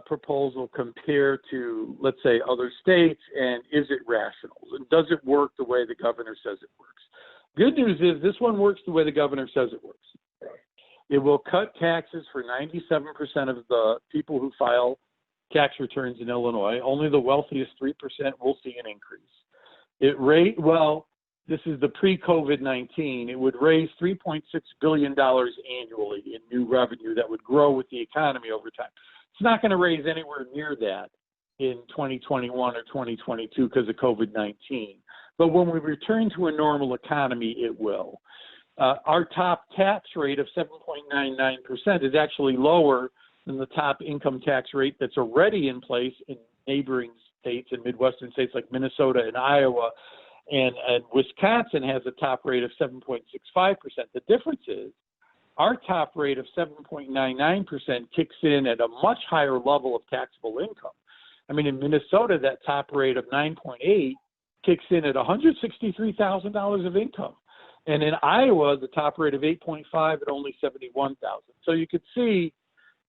proposal compare to, let's say, other states, and is it rational? And does it work the way the governor says it works? Good news is this one works the way the governor says it works. It will cut taxes for 97% of the people who file tax returns in Illinois. Only the wealthiest 3% will see an increase. This is the pre-COVID-19. It would raise $3.6 billion annually in new revenue that would grow with the economy over time. It's not going to raise anywhere near that in 2021 or 2022 because of COVID-19. But when we return to a normal economy, it will. Our top tax rate of 7.99% is actually lower than the top income tax rate that's already in place in neighboring states and Midwestern states like Minnesota and Iowa. And Wisconsin has a top rate of 7.65%. The difference is our top rate of 7.99% kicks in at a much higher level of taxable income. I mean, in Minnesota, that top rate of 9.8 kicks in at $163,000 of income. And in Iowa, the top rate of 8.5 at only $71,000. So you could see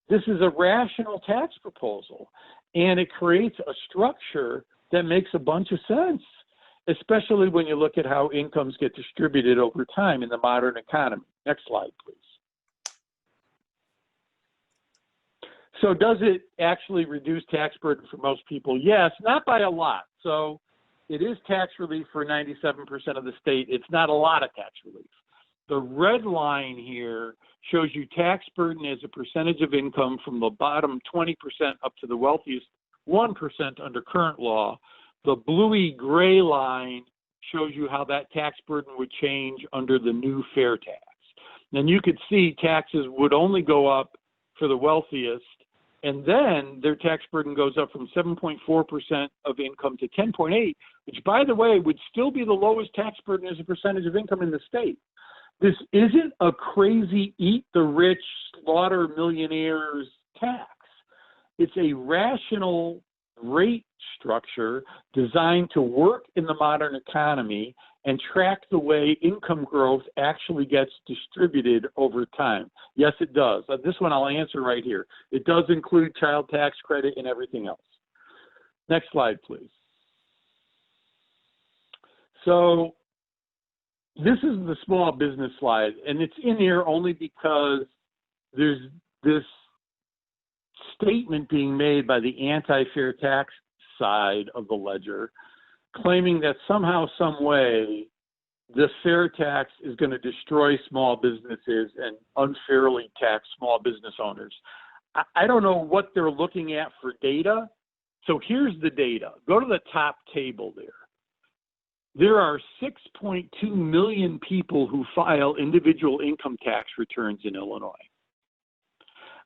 this is a rational tax proposal, and it creates a structure that makes a bunch of sense, especially when you look at how incomes get distributed over time in the modern economy. Next slide, please. So does it actually reduce tax burden for most people? Yes, not by a lot. So it is tax relief for 97% of the state. It's not a lot of tax relief. The red line here shows you tax burden as a percentage of income from the bottom 20% up to the wealthiest 1% under current law. The bluey gray line shows you how that tax burden would change under the new fair tax. And you could see taxes would only go up for the wealthiest, and then their tax burden goes up from 7.4% of income to 10.8%, which, by the way, would still be the lowest tax burden as a percentage of income in the state. This isn't a crazy eat the rich, slaughter millionaires tax. It's a rational rate structure designed to work in the modern economy and track the way income growth actually gets distributed over time. Yes, it does. This one I'll answer right here. It does include child tax credit and everything else. Next slide, please. So this is the small business slide, and it's in here only because there's this statement being made by the anti-fair tax side of the ledger, claiming that somehow, some way, the fair tax is going to destroy small businesses and unfairly tax small business owners. I don't know what they're looking at for data. So here's the data. Go to the top table there. There are 6.2 million people who file individual income tax returns in Illinois.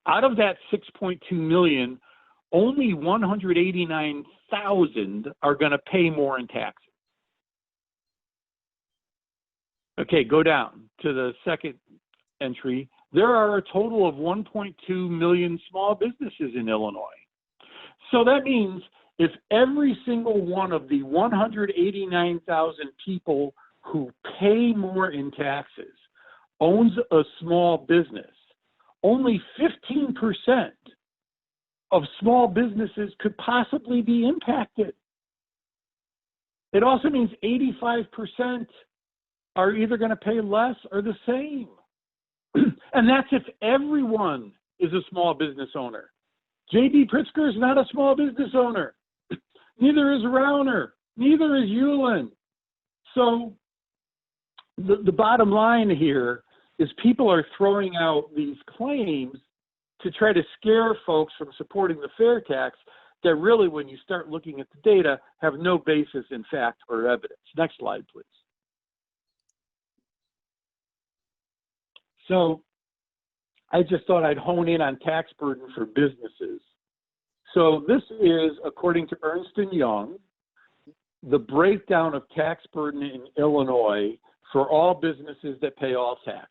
Out of that 6.2 million, only 189,000 are going to pay more in taxes. Okay, go down to the second entry. There are a total of 1.2 million small businesses in Illinois. So that means if every single one of the 189,000 people who pay more in taxes owns a small business, only 15% of small businesses could possibly be impacted. It also means 85% are either going to pay less or the same. And that's if everyone is a small business owner. J.D. Pritzker is not a small business owner. Neither is Rauner. Neither is Hewlin. So the bottom line here is people are throwing out these claims to try to scare folks from supporting the fair tax that really, when you start looking at the data, have no basis in fact or evidence. Next slide, please. So I just thought I'd hone in on tax burden for businesses. So this is, according to Ernst & Young, the breakdown of tax burden in Illinois for all businesses that pay all taxes.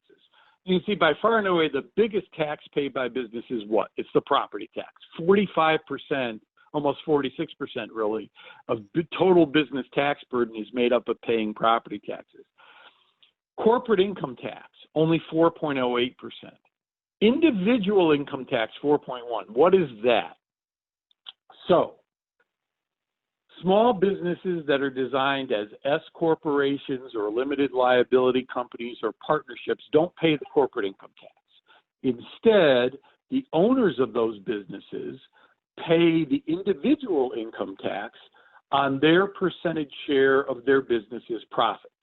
You can see by far and away the biggest tax paid by business is what? It's the property tax. 45%, almost 46% really, of total business tax burden is made up of paying property taxes. Corporate income tax, only 4.08%. Individual income tax, 4.1%. What is that? So, small businesses that are designed as S corporations or limited liability companies or partnerships don't pay the corporate income tax. Instead, the owners of those businesses pay the individual income tax on their percentage share of their business's profits.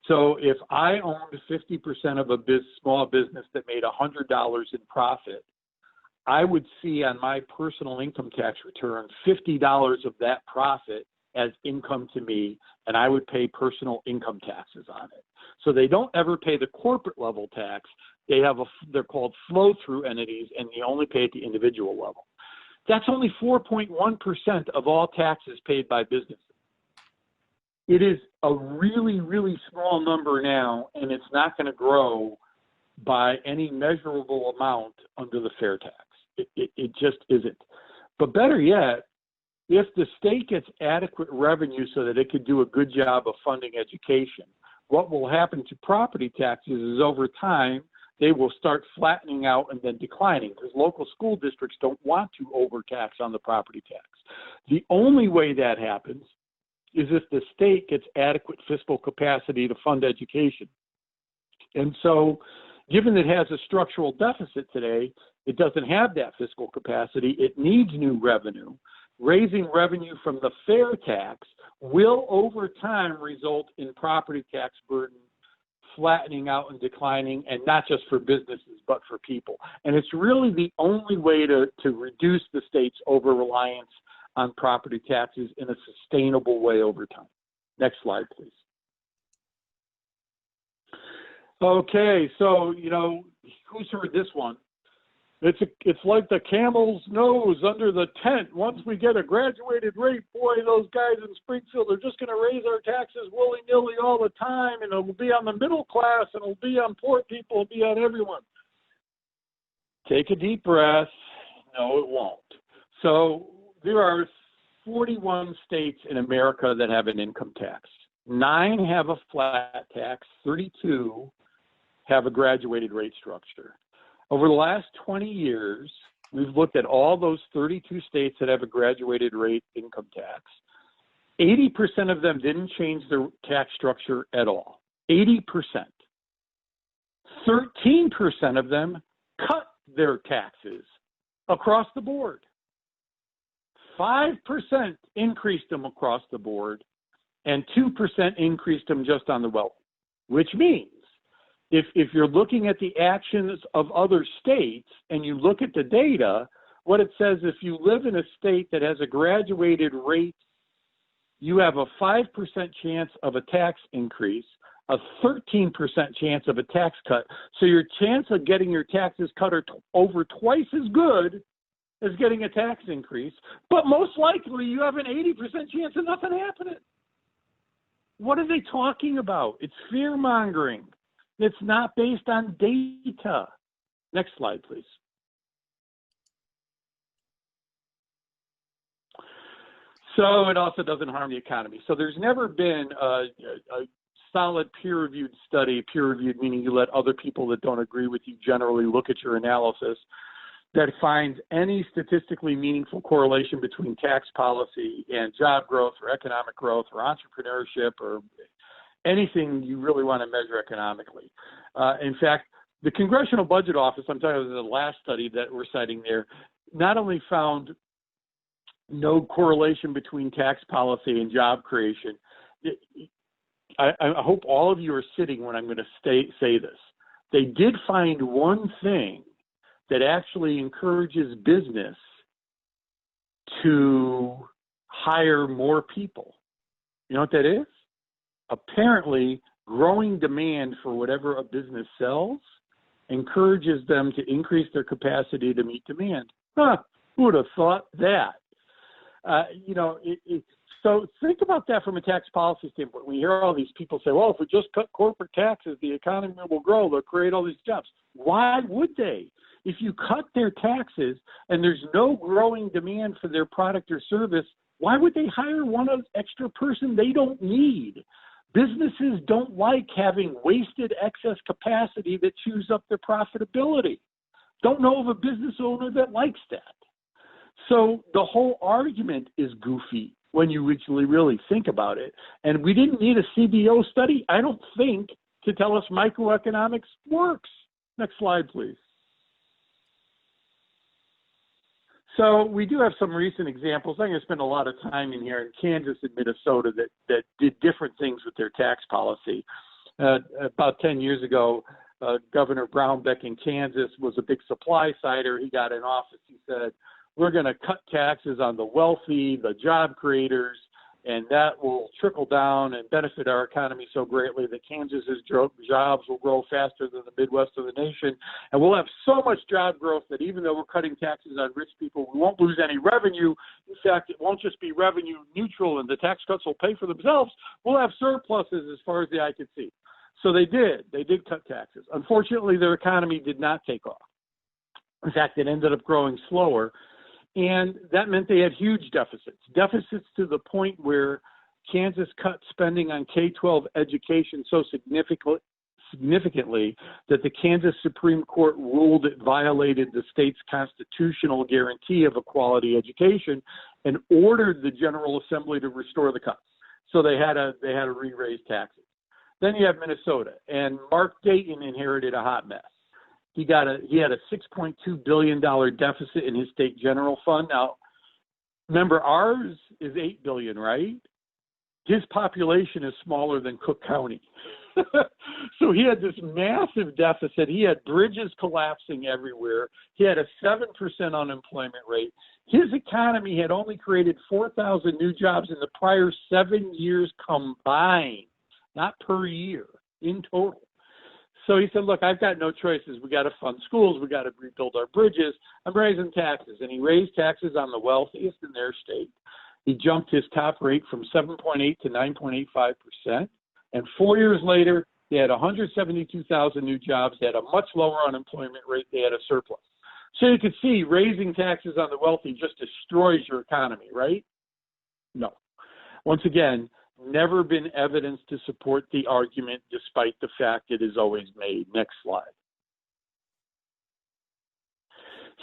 So if I owned 50% of a small business that made $100 in profit, I would see on my personal income tax return $50 of that profit as income to me, and I would pay personal income taxes on it. So they don't ever pay the corporate level tax. They're called flow-through entities, and they only pay at the individual level. That's only 4.1% of all taxes paid by businesses. It is a really, really small number now, and it's not going to grow by any measurable amount under the fair tax. It just isn't. But better yet, if the state gets adequate revenue so that it could do a good job of funding education, what will happen to property taxes is over time, they will start flattening out and then declining because local school districts don't want to overtax on the property tax. The only way that happens is if the state gets adequate fiscal capacity to fund education. And so, given it has a structural deficit today, it doesn't have that fiscal capacity. It needs new revenue. Raising revenue from the fair tax will, over time, result in property tax burden flattening out and declining, and not just for businesses, but for people. And it's really the only way to reduce the state's over-reliance on property taxes in a sustainable way over time. Next slide, please. Okay, so, who's heard this one? It's like the camel's nose under the tent. Once we get a graduated rate, boy, those guys in Springfield are just going to raise our taxes willy-nilly all the time, and it'll be on the middle class, and it'll be on poor people, it'll be on everyone. Take a deep breath. No, it won't. So there are 41 states in America that have an income tax. 9 have a flat tax. 32 have a graduated rate structure. Over the last 20 years, we've looked at all those 32 states that have a graduated rate income tax. 80% of them didn't change their tax structure at all. 80%. 13% of them cut their taxes across the board. 5% increased them across the board, and 2% increased them just on the wealthy, which means if you're looking at the actions of other states and you look at the data, what it says, if you live in a state that has a graduated rate, you have a 5% chance of a tax increase, a 13% chance of a tax cut. So your chance of getting your taxes cut are over twice as good as getting a tax increase, but most likely you have an 80% chance of nothing happening. What are they talking about? It's fear-mongering. It's not based on data. Next slide, please. So it also doesn't harm the economy. So there's never been a solid peer-reviewed study, peer-reviewed meaning you let other people that don't agree with you generally look at your analysis, that finds any statistically meaningful correlation between tax policy and job growth or economic growth or entrepreneurship or anything you really want to measure economically. In fact, the Congressional Budget Office, I'm talking about the last study that we're citing there, not only found no correlation between tax policy and job creation. I hope all of you are sitting when I'm going to say this. They did find one thing that actually encourages business to hire more people. You know what that is? Apparently, growing demand for whatever a business sells encourages them to increase their capacity to meet demand. Who would have thought that? So think about that from a tax policy standpoint. When you hear all these people say, well, if we just cut corporate taxes, the economy will grow, they'll create all these jobs. Why would they? If you cut their taxes and there's no growing demand for their product or service, why would they hire one extra person they don't need? Businesses don't like having wasted excess capacity that chews up their profitability. Don't know of a business owner that likes that. So the whole argument is goofy when you really think about it. And we didn't need a CBO study, I don't think, to tell us microeconomics works. Next slide, please. So we do have some recent examples. I'm going to spend a lot of time in here in Kansas and Minnesota that did different things with their tax policy. About 10 years ago, Governor Brownback in Kansas was a big supply sider. He got in office. He said, we're going to cut taxes on the wealthy, the job creators, and that will trickle down and benefit our economy so greatly that Kansas's jobs will grow faster than the Midwest of the nation. And we'll have so much job growth that even though we're cutting taxes on rich people, we won't lose any revenue. In fact, it won't just be revenue neutral and the tax cuts will pay for themselves. We'll have surpluses as far as the eye could see. So they did. They did cut taxes. Unfortunately, their economy did not take off. In fact, it ended up growing slower. And that meant they had huge deficits to the point where Kansas cut spending on K-12 education so significantly that the Kansas Supreme Court ruled it violated the state's constitutional guarantee of a quality education and ordered the General Assembly to restore the cuts. So they had to re-raise taxes. Then you have Minnesota, and Mark Dayton inherited a hot mess. He had a $6.2 billion deficit in his state general fund. Now, remember, ours is $8 billion, right? His population is smaller than Cook County. So he had this massive deficit. He had bridges collapsing everywhere. He had a 7% unemployment rate. His economy had only created 4,000 new jobs in the prior 7 years combined, not per year, in total. So he said, look, I've got no choices. We got to fund schools. We got to rebuild our bridges. I'm raising taxes. And he raised taxes on the wealthiest in their state. He jumped his top rate from 7.8 to 9.85%. And 4 years later, they had 172,000 new jobs. They had a much lower unemployment rate. They had a surplus. So you could see raising taxes on the wealthy just destroys your economy, right? No. Once again, never been evidence to support the argument, despite the fact it is always made. Next slide.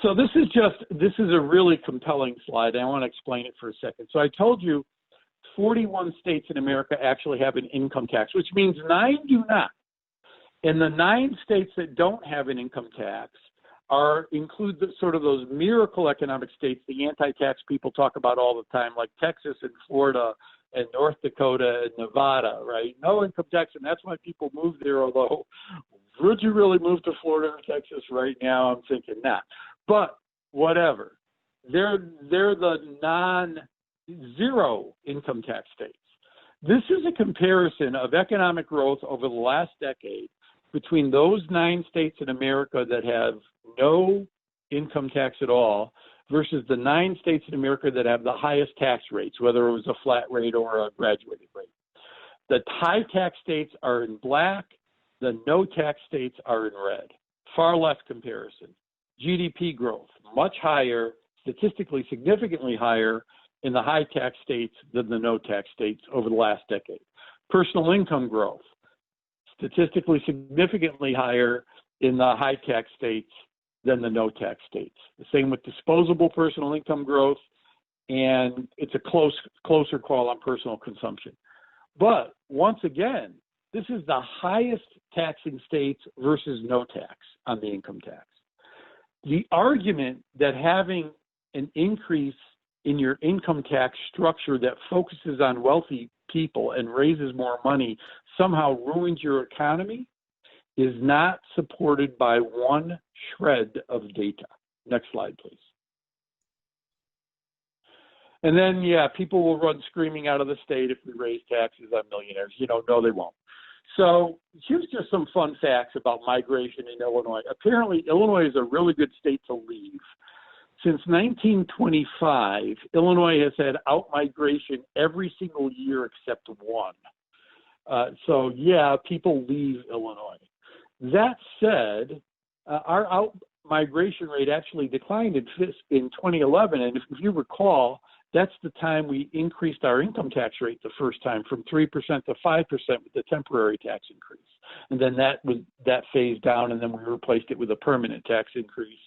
So this is a really compelling slide. I want to explain it for a second. So I told you 41 states in America actually have an income tax, which means 9 do not. And the 9 states that don't have an income tax include sort of those miracle economic states, the anti-tax people talk about all the time, like Texas and Florida and North Dakota and Nevada, right? No income tax, and that's why people move there, although would you really move to Florida or Texas right now? I'm thinking not. But whatever. They're the non-zero income tax states. This is a comparison of economic growth over the last decade between those 9 states in America that have no income tax at all versus the 9 states in America that have the highest tax rates, whether it was a flat rate or a graduated rate. The high tax states are in black. The no tax states are in red. Far left comparison. GDP growth, much higher, statistically significantly higher in the high tax states than the no tax states over the last decade. Personal income growth, statistically significantly higher in the high tax states than the no tax states. The same with disposable personal income growth, and it's a closer call on personal consumption. But once again, this is the highest taxing states versus no tax on the income tax. The argument that having an increase in your income tax structure that focuses on wealthy people and raises more money somehow ruins your economy is not supported by one shred of data. Next slide, please. And then, yeah, people will run screaming out of the state if we raise taxes on millionaires. No, they won't. So here's just some fun facts about migration in Illinois. Apparently, Illinois is a really good state to leave. Since 1925, Illinois has had out-migration every single year except one. So, yeah, people leave Illinois. That said, our out-migration rate actually declined in 2011, and if you recall, that's the time we increased our income tax rate the first time from 3% to 5% with the temporary tax increase. And then that phased down, and then we replaced it with a permanent tax increase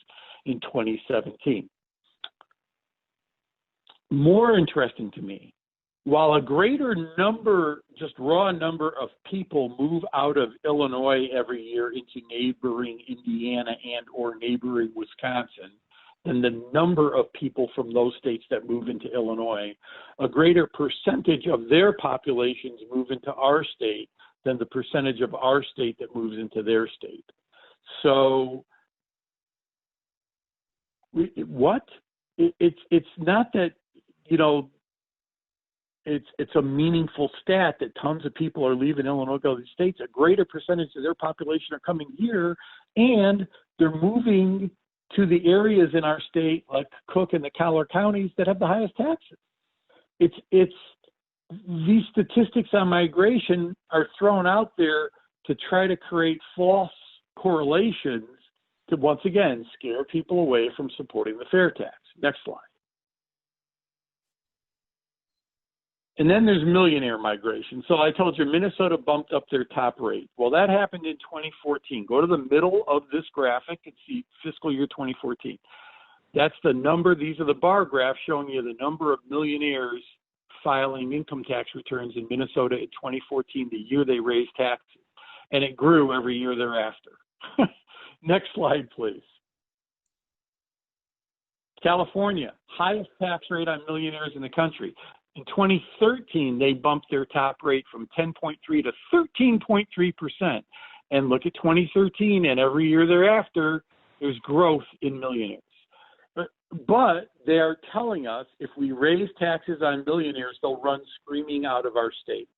in 2017. More interesting to me, while a greater number, just raw number of people move out of Illinois every year into neighboring Indiana and or neighboring Wisconsin, than the number of people from those states that move into Illinois, a greater percentage of their populations move into our state than the percentage of our state that moves into their state. So, it's not that, it's a meaningful stat that tons of people are leaving Illinois, go to the states. A greater percentage of their population are coming here, and they're moving to the areas in our state, like Cook and the Collier counties, that have the highest taxes. It's these statistics on migration are thrown out there to try to create false correlations to, once again, scare people away from supporting the fair tax. Next slide. And then there's millionaire migration. So I told you Minnesota bumped up their top rate. Well, that happened in 2014. Go to the middle of this graphic and see fiscal year 2014. That's the number. These are the bar graphs showing you the number of millionaires filing income tax returns in Minnesota in 2014, the year they raised taxes. And it grew every year thereafter. Next slide, please. California, highest tax rate on millionaires in the country. In 2013, they bumped their top rate from 10.3 to 13.3%. And look at 2013, and every year thereafter, there's growth in millionaires. But they're telling us if we raise taxes on millionaires, they'll run screaming out of our state.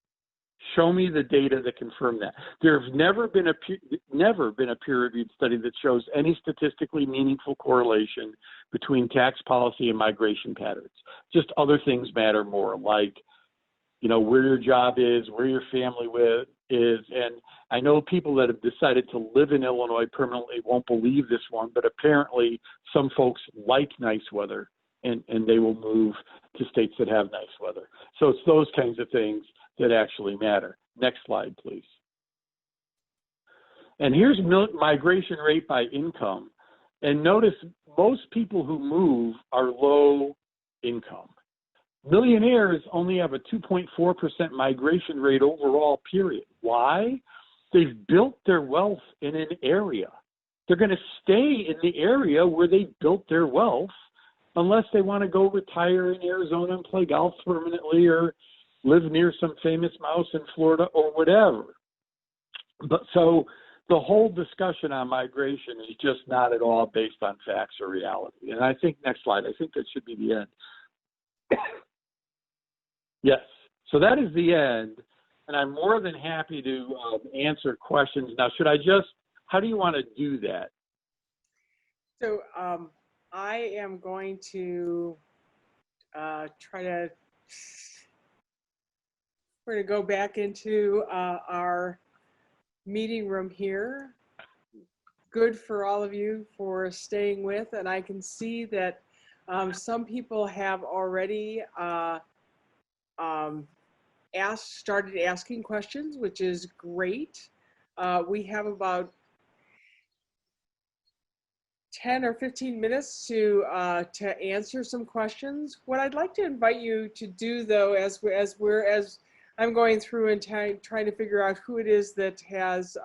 Show me the data that confirm that. There's never been a peer-reviewed study that shows any statistically meaningful correlation between tax policy and migration patterns. Just other things matter more, like, you know, where your job is, where your family is. And I know people that have decided to live in Illinois permanently won't believe this one, but apparently some folks like nice weather, and they will move to states that have nice weather. So it's those kinds of things that actually matter. Next slide, please. And here's migration rate by income. And notice most people who move are low income. Millionaires only have a 2.4% migration rate overall, period. Why? They've built their wealth in an area. They're going to stay in the area where they built their wealth unless they want to go retire in Arizona and play golf permanently, or live near some famous mouse in Florida, or whatever. But so the whole discussion on migration is just not at all based on facts or reality. And I think, next slide, I think that should be the end. Yes, so that is the end. And I'm more than happy to answer questions. Now, how do you want to do that? So I am going to we're going to go back into our meeting room here. Good for all of you for staying with. And I can see that some people have already started asking questions, which is great. We have about 10 or 15 minutes to answer some questions. What I'd like to invite you to do, though, as I'm going through and trying to figure out who it is that has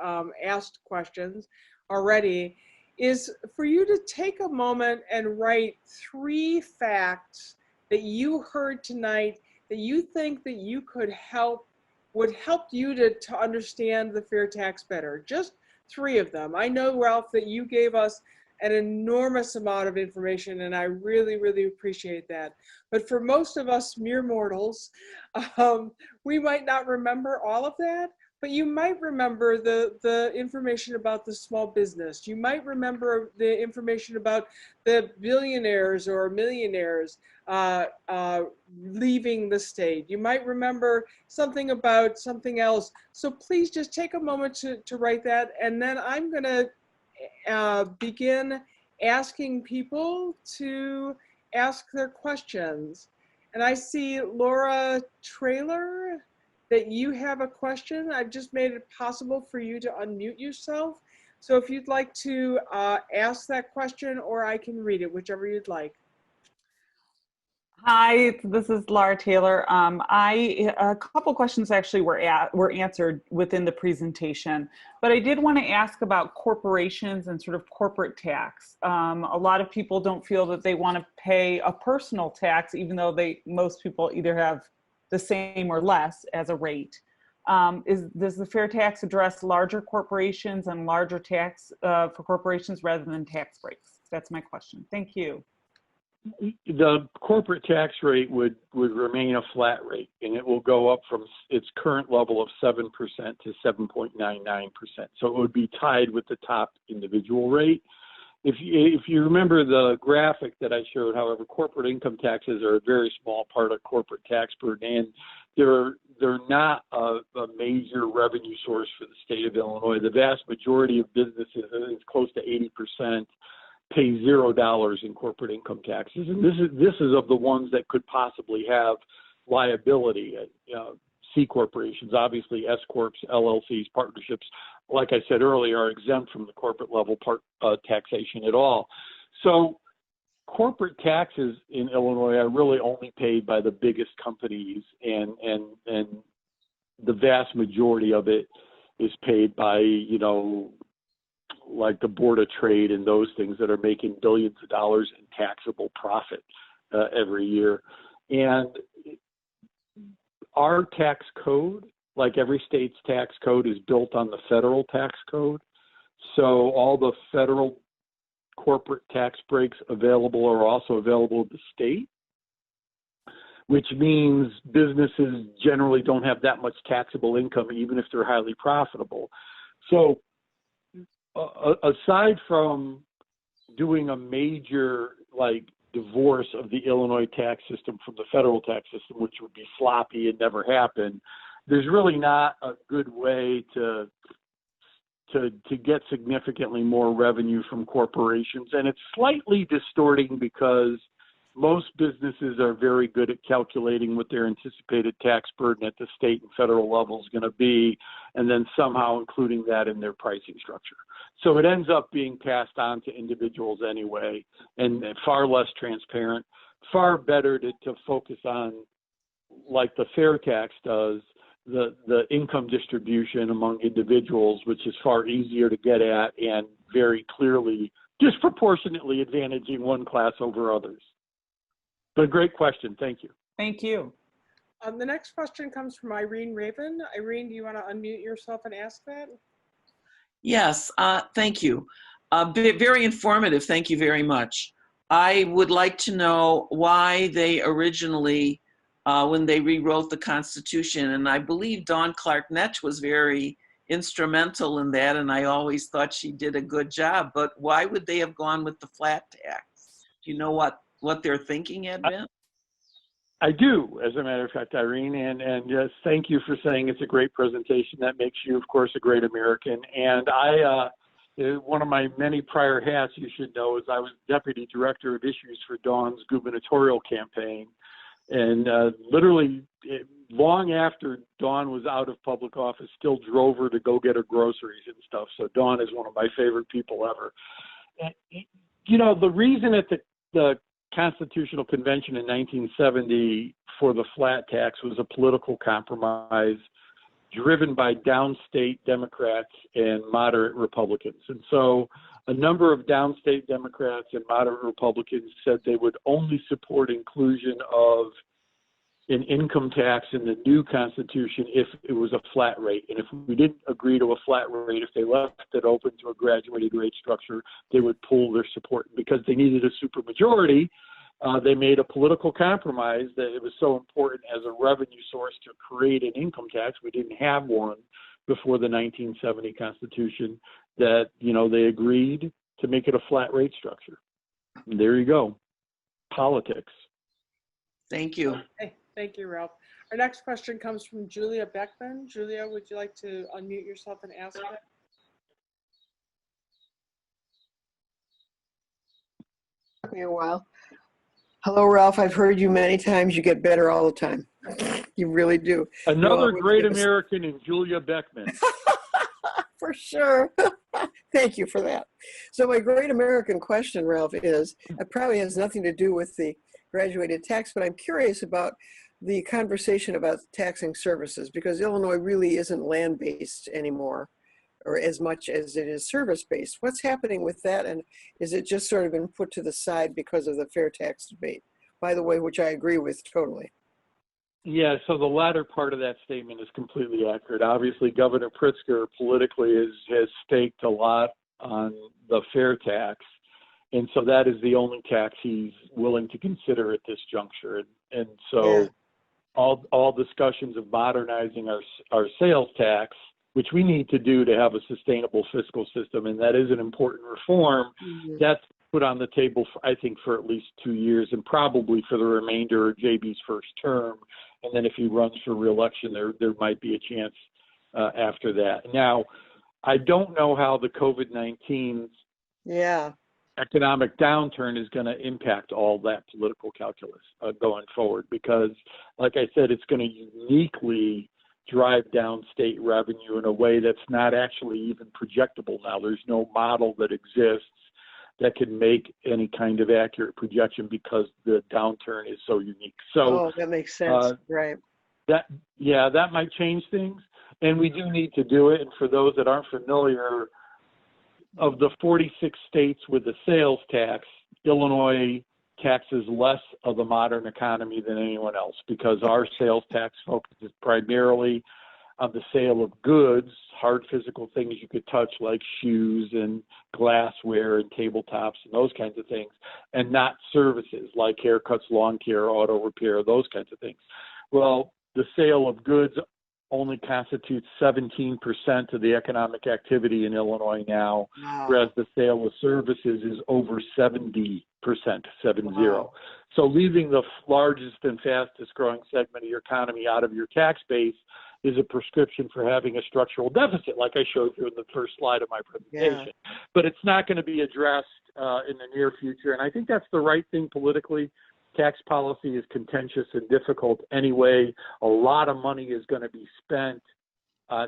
asked questions already, is for you to take a moment and write 3 facts that you heard tonight that you think that you would help you to understand the fair tax better. Just 3 of them. I know, Ralph, that you gave us an enormous amount of information, and I really, really appreciate that. But for most of us mere mortals, we might not remember all of that, but you might remember the information about the small business. You might remember the information about the billionaires or millionaires leaving the state. You might remember something about something else. So please just take a moment to write that, and then I'm going to begin asking people to ask their questions. And I see Laura Traylor, that you have a question. I've just made it possible for you to unmute yourself. So if you'd like to ask that question, or I can read it, whichever you'd like. Hi, this is Laura Taylor. A couple questions actually were answered within the presentation, but I did want to ask about corporations and sort of corporate tax. A lot of people don't feel that they want to pay a personal tax, even though most people either have the same or less as a rate. Does the fair tax address larger corporations and larger tax for corporations rather than tax breaks? That's my question. Thank you. The corporate tax rate would remain a flat rate, and it will go up from its current level of 7% to 7.99%. So it would be tied with the top individual rate. If you remember the graphic that I showed, however, corporate income taxes are a very small part of corporate tax burden, and they're not a major revenue source for the state of Illinois. The vast majority of businesses, it's close to 80%, pay $0 in corporate income taxes, and this is of the ones that could possibly have liability. C corporations, obviously S corps, LLCs, partnerships, like I said earlier, are exempt from the corporate level taxation at all. So corporate taxes in Illinois are really only paid by the biggest companies, and the vast majority of it is paid by, like the Board of Trade and those things that are making billions of dollars in taxable profit every year. And our tax code, like every state's tax code, is built on the federal tax code. So all the federal corporate tax breaks available are also available to the state. which means businesses generally don't have that much taxable income, even if they're highly profitable. So aside from doing a major divorce of the Illinois tax system from the federal tax system, which would be sloppy and never happen, there's really not a good way to get significantly more revenue from corporations. And it's slightly distorting because most businesses are very good at calculating what their anticipated tax burden at the state and federal level is going to be, and then somehow including that in their pricing structure. So it ends up being passed on to individuals anyway, and far less transparent. Far better to focus on, like the fair tax does, the income distribution among individuals, which is far easier to get at and very clearly disproportionately advantaging one class over others. But great question. Thank you. Thank you. The next question comes from Irene Raven. Irene, do you want to unmute yourself and ask that? Yes, thank you. Very informative. Thank you very much. I would like to know why they originally, when they rewrote the Constitution, and I believe Dawn Clark Netsch was very instrumental in that, and I always thought she did a good job, but why would they have gone with the flat tax? Do you know what their thinking had been? I do, as a matter of fact, Irene, and yes, thank you for saying it's a great presentation. That makes you, of course, a great American. And one of my many prior hats, you should know, is I was Deputy Director of Issues for Dawn's gubernatorial campaign. And literally, long after Dawn was out of public office, still drove her to go get her groceries and stuff. So Dawn is one of my favorite people ever. And, the reason at the Constitutional Convention in 1970 for the flat tax was a political compromise driven by downstate Democrats and moderate Republicans. And so a number of downstate Democrats and moderate Republicans said they would only support inclusion of an income tax in the new Constitution if it was a flat rate. And if we didn't agree to a flat rate, if they left it open to a graduated rate structure, they would pull their support. Because they needed a supermajority, they made a political compromise that it was so important as a revenue source to create an income tax. We didn't have one before the 1970 Constitution, that, they agreed to make it a flat rate structure. And there you go. Politics. Thank you. Hey, thank you, Ralph. Our next question comes from Julia Beckman. Julia, would you like to unmute yourself and ask it? Took me a while. Hello, Ralph. I've heard you many times. You get better all the time. You really do. Another great American in Julia Beckman. For sure. Thank you for that. So my great American question, Ralph, is, it probably has nothing to do with the graduated tax, but I'm curious about the conversation about taxing services, because Illinois really isn't land-based anymore, or as much as it is service-based. What's happening with that, and is it just sort of been put to the side because of the fair tax debate, by the way, which I agree with totally? Yeah, so the latter part of that statement is completely accurate. Obviously, Governor Pritzker politically has staked a lot on the fair tax, and so that is the only tax he's willing to consider at this juncture. And so yeah, all discussions of modernizing our sales tax, which we need to do to have a sustainable fiscal system, and that is an important reform, that's put on the table, I think, for at least 2 years, and probably for the remainder of JB's first term. And then if he runs for re-election, there might be a chance after that. Now, I don't know how the COVID-19 economic downturn is going to impact all that political calculus going forward, because, like I said, it's going to uniquely drive down state revenue in a way that's not actually even projectable now. There's no model that exists that can make any kind of accurate projection because the downturn is so unique. So that makes sense, right? That might change things, and we do need to do it. And for those that aren't familiar, of the 46 states with a sales tax, Illinois taxes less of the modern economy than anyone else, because our sales tax focuses primarily on the sale of goods, hard physical things you could touch like shoes and glassware and tabletops and those kinds of things, and not services like haircuts, lawn care, auto repair, those kinds of things. Well, the sale of goods only constitutes 17% of the economic activity in Illinois now, whereas the sale of services is over 70%, 70. Wow. So leaving the largest and fastest growing segment of your economy out of your tax base is a prescription for having a structural deficit, like I showed you in the first slide of my presentation. But it's not going to be addressed in the near future, and I think that's the right thing politically. Tax policy is contentious and difficult anyway. A lot of money is going to be spent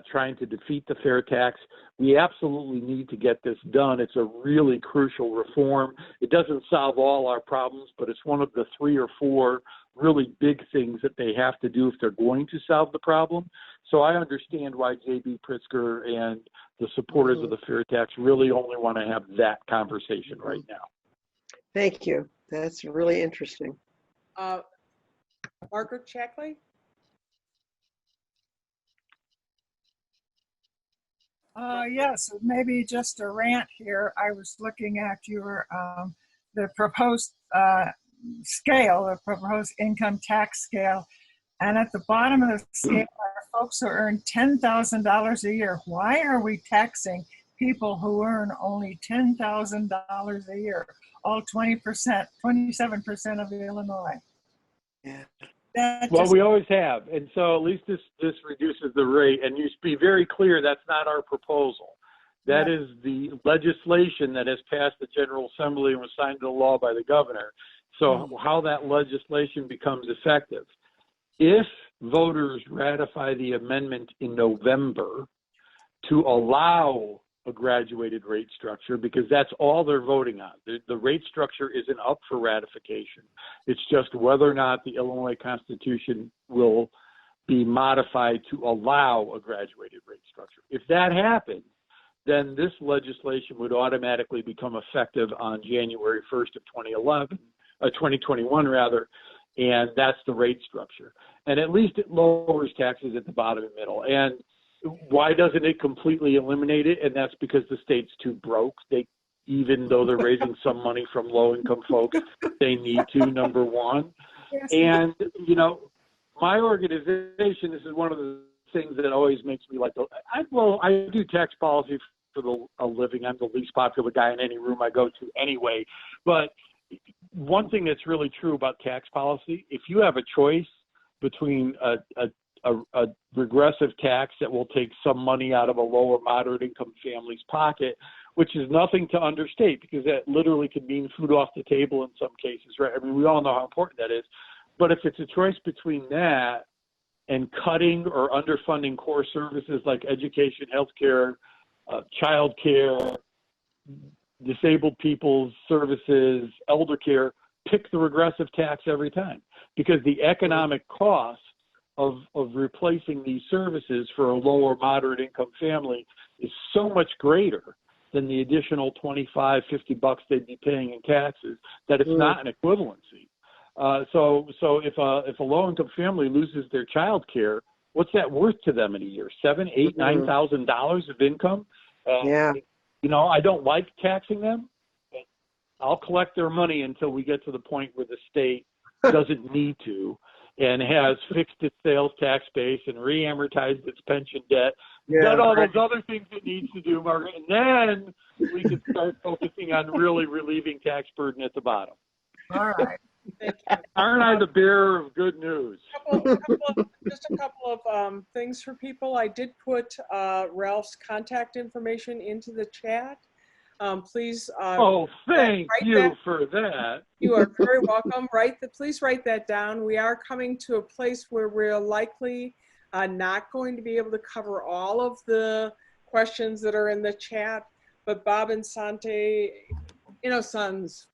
trying to defeat the fair tax. We absolutely need to get this done. It's a really crucial reform. It doesn't solve all our problems, but it's one of the 3 or 4 really big things that they have to do if they're going to solve the problem. So I understand why J.B. Pritzker and the supporters of the fair tax really only want to have that conversation right now. Thank you. That's really interesting. Margaret Shackley? Yes, maybe just a rant here. I was looking at your the proposed scale, the proposed income tax scale, and at the bottom of the scale are folks who earn $10,000 a year. Why are we taxing people who earn only $10,000 a year? All 20%, 27% of Illinois. Yeah. Well, we always have, and so at least this reduces the rate. And you be very clear, that's not our proposal. That is the legislation that has passed the General Assembly and was signed into law by the governor. So how that legislation becomes effective. If voters ratify the amendment in November to allow a graduated rate structure, because that's all they're voting on. The rate structure isn't up for ratification. It's just whether or not the Illinois Constitution will be modified to allow a graduated rate structure. If that happens, then this legislation would automatically become effective on January 1st of 2021 rather, and that's the rate structure. And at least it lowers taxes at the bottom and middle. And why doesn't it completely eliminate it? And that's because the state's too broke. Even though they're raising some money from low-income folks, they need to, number one. Yes. And, my organization, this is one of the things that always makes me like, I do tax policy for a living. I'm the least popular guy in any room I go to anyway. But one thing that's really true about tax policy, if you have a choice between a regressive tax that will take some money out of a lower moderate income family's pocket, which is nothing to understate because that literally could mean food off the table in some cases, right? I mean, we all know how important that is. But if it's a choice between that and cutting or underfunding core services like education, healthcare, childcare, disabled people's services, elder care, pick the regressive tax every time because the economic cost of replacing these services for a lower moderate income family is so much greater than the additional $25, $50 they'd be paying in taxes that it's not an equivalency. So if a low income family loses their child care, what's that worth to them in a year? $7,000, $8,000, $9,000 of income? I don't like taxing them, but I'll collect their money until we get to the point where the state doesn't need to and has fixed its sales tax base and re-amortized its pension debt, done all those other things it needs to do, Margaret, and then we can start focusing on really relieving tax burden at the bottom. All right. Thank you. Aren't I the bearer of good news? Just a couple of things for people. I did put Ralph's contact information into the chat. Please. Thank you for that. You are very welcome. Please write that down. We are coming to a place where we're likely not going to be able to cover all of the questions that are in the chat, but Bob and Sante, sons,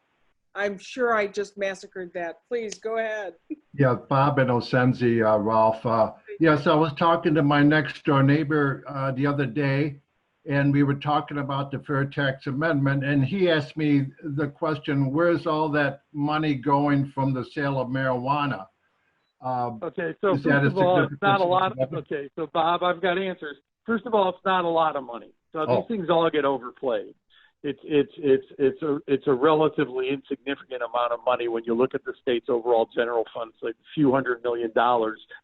I'm sure I just massacred that. Please go ahead. Yeah, Bob and Osenzi, Ralph. Yes, I was talking to my next door neighbor the other day, and we were talking about the fair tax amendment, and he asked me the question, where's all that money going from the sale of marijuana? Okay, so Is first that a of all, it's not a lot. significant- Okay, so Bob, I've got answers. First of all, it's not a lot of money. So Oh. these things all get overplayed. It's a relatively insignificant amount of money when you look at the state's overall general funds, like a few $100 million.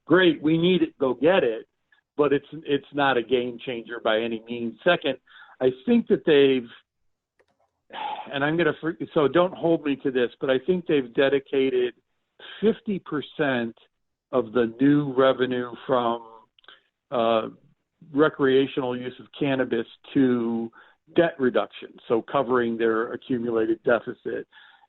Great, we need it, go get it, but it's not a game changer by any means. Second, I think that they've, and I'm going to, so don't hold me to this, but I think they've dedicated 50% of the new revenue from recreational use of cannabis to debt reduction, so covering their accumulated deficit.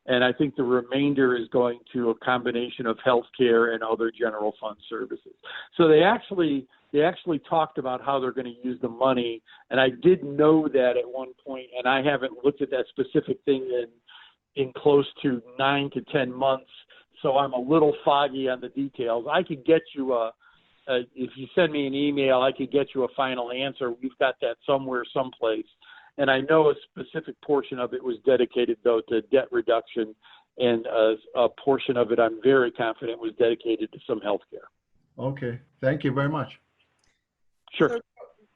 And I think the remainder is going to a combination of healthcare and other general fund services. So they actually talked about how they're going to use the money, and I did know that at one point, and I haven't looked at that specific thing in close to 9 to 10 months, so I'm a little foggy on the details. I could get you if you send me an email, I could get you a final answer. We've got that somewhere, someplace. And I know a specific portion of it was dedicated, though, to debt reduction, and a portion of it, I'm very confident, was dedicated to some health care. Okay, thank you very much. Sure. So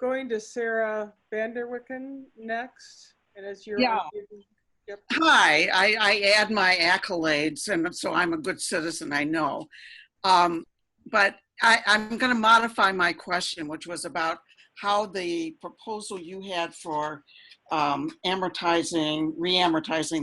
going to Sarah Vanderwicken next, and as your Yeah. Yep. Hi, I add my accolades, and so I'm a good citizen, I know. But I'm going to modify my question, which was about how the proposal you had for re-amortizing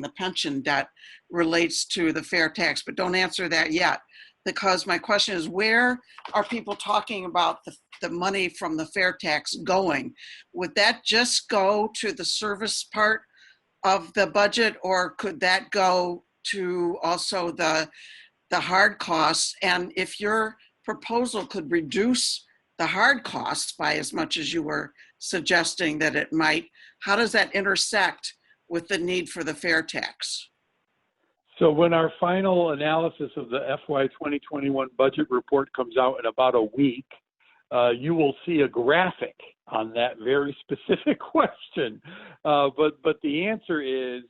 the pension debt relates to the fair tax, but don't answer that yet, because my question is, where are people talking about the money from the fair tax going? Would that just go to the service part of the budget, or could that go to also the hard costs? And if your proposal could reduce the hard costs by as much as you were suggesting that it might, how does that intersect with the need for the fair tax? So when our final analysis of the FY 2021 budget report comes out in about a week, you will see a graphic on that very specific question. But the answer is,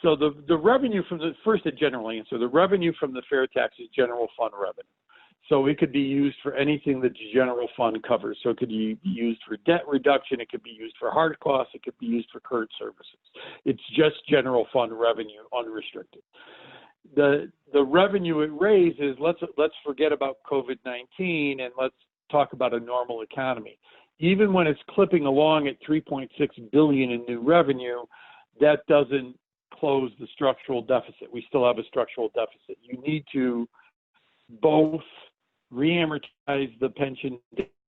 so the revenue from the, first a general answer, the revenue from the fair tax is general fund revenue. So it could be used for anything that the general fund covers. So it could be used for debt reduction, it could be used for hard costs, it could be used for current services. It's just general fund revenue, unrestricted. The revenue it raises, let's forget about COVID-19 and let's talk about a normal economy. Even when it's clipping along at $3.6 billion in new revenue, that doesn't close the structural deficit. We still have a structural deficit. You need to both re-amortize the pension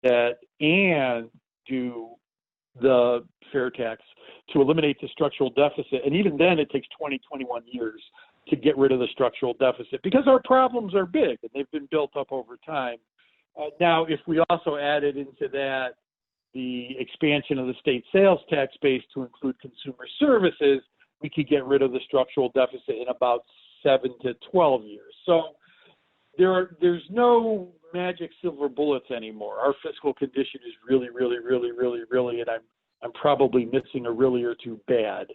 debt and do the fair tax to eliminate the structural deficit. And even then, it takes 21 years to get rid of the structural deficit because our problems are big and they've been built up over time. Now, if we also added into that the expansion of the state sales tax base to include consumer services, we could get rid of the structural deficit in about 7 to 12 years. So there's no magic silver bullets anymore. Our fiscal condition is really, and I'm probably missing a really or two bad.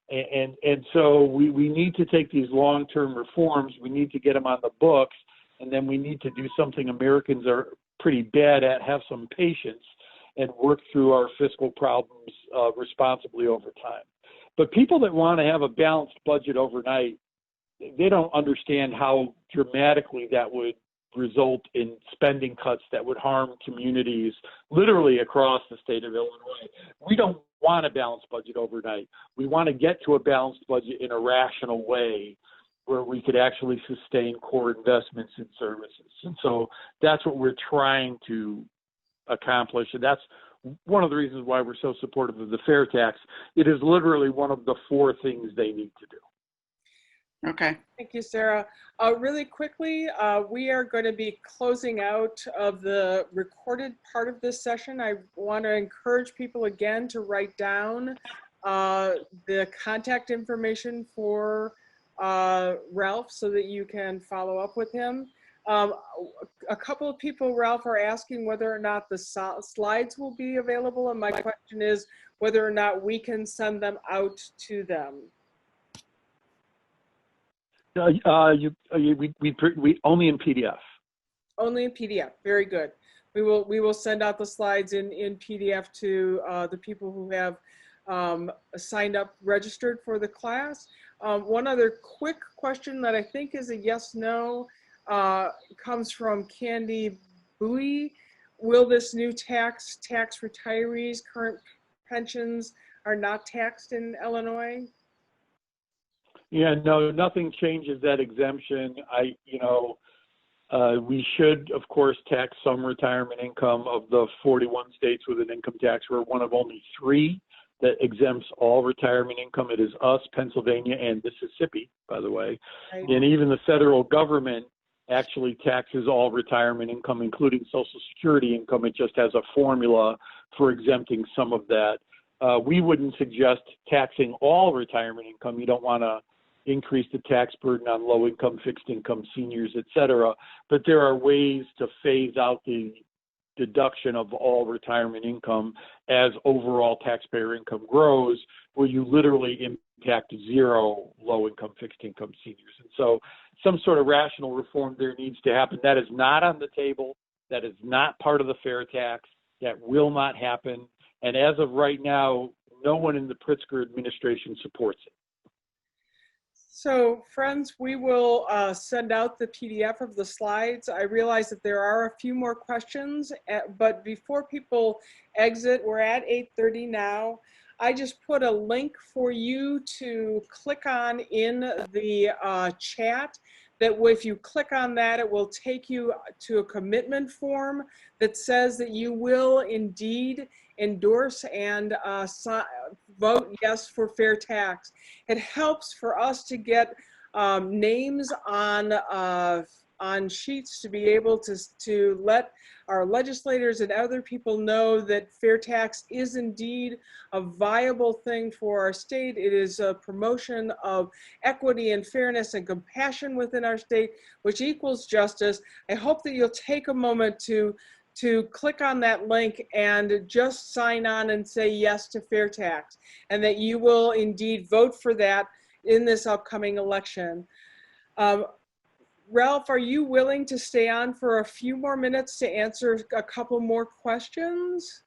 And so we need to take these long-term reforms. We need to get them on the books, and then we need to do something Americans are pretty bad at, have some patience, and work through our fiscal problems responsibly over time. But people that want to have a balanced budget overnight, they don't understand how dramatically that would result in spending cuts that would harm communities literally across the state of Illinois. We don't want a balanced budget overnight. We want to get to a balanced budget in a rational way where we could actually sustain core investments in services. And so that's what we're trying to accomplish. And that's one of the reasons why we're so supportive of the fair tax. It is literally one of the 4 things they need to do. Okay. Thank you, Sarah. Really quickly, we are going to be closing out of the recorded part of this session. I want to encourage people again to write down the contact information for Ralph so that you can follow up with him. A couple of people, Ralph, are asking whether or not the slides will be available, and my question is whether or not we can send them out to them. We only in PDF. Only in PDF. Very good. We will send out the slides in PDF to the people who have signed up, registered for the class. One other quick question that I think is a yes/no comes from Candy Bowie. Will this new tax retirees? Current pensions are not taxed in Illinois? Yeah, no, nothing changes that exemption. We should, of course, tax some retirement income. Of the 41 states with an income tax, we're one of only 3 that exempts all retirement income. It is us, Pennsylvania, and Mississippi, by the way. Right. And even the federal government actually taxes all retirement income, including Social Security income. It just has a formula for exempting some of that. We wouldn't suggest taxing all retirement income. You don't want to increase the tax burden on low income, fixed income, seniors, et cetera. But there are ways to phase out the deduction of all retirement income as overall taxpayer income grows, where you literally impact 0 low income, fixed income seniors. And so some sort of rational reform there needs to happen. That is not on the table. That is not part of the fair tax. That will not happen. And as of right now, no one in the Pritzker administration supports it. So friends, we will send out the PDF of the slides. I realize that there are a few more questions, but before people exit, we're at 8:30 now. I just put a link for you to click on in the chat. That if you click on that, it will take you to a commitment form that says that you will indeed endorse and vote yes for fair tax. It helps for us to get names on sheets to be able to let our legislators and other people know that fair tax is indeed a viable thing for our state. It is a promotion of equity and fairness and compassion within our state, which equals justice. I hope that you'll take a moment to click on that link and just sign on and say yes to fair tax, and that you will indeed vote for that in this upcoming election. Ralph, are you willing to stay on for a few more minutes to answer a couple more questions?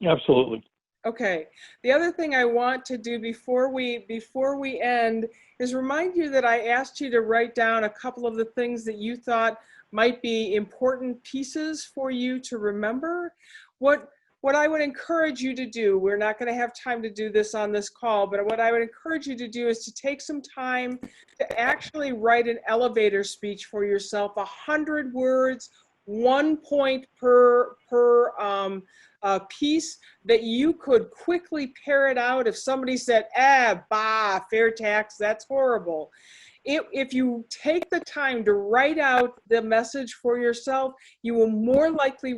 Absolutely. Okay. The other thing I want to do before we end is remind you that I asked you to write down a couple of the things that you thought might be important pieces for you to remember. What I would encourage you to do, we're not going to have time to do this on this call, but what I would encourage you to do is to take some time to actually write an elevator speech for yourself, 100 words, 1 point per piece that you could quickly parrot out if somebody said, fair tax, that's horrible. If you take the time to write out the message for yourself, you will more likely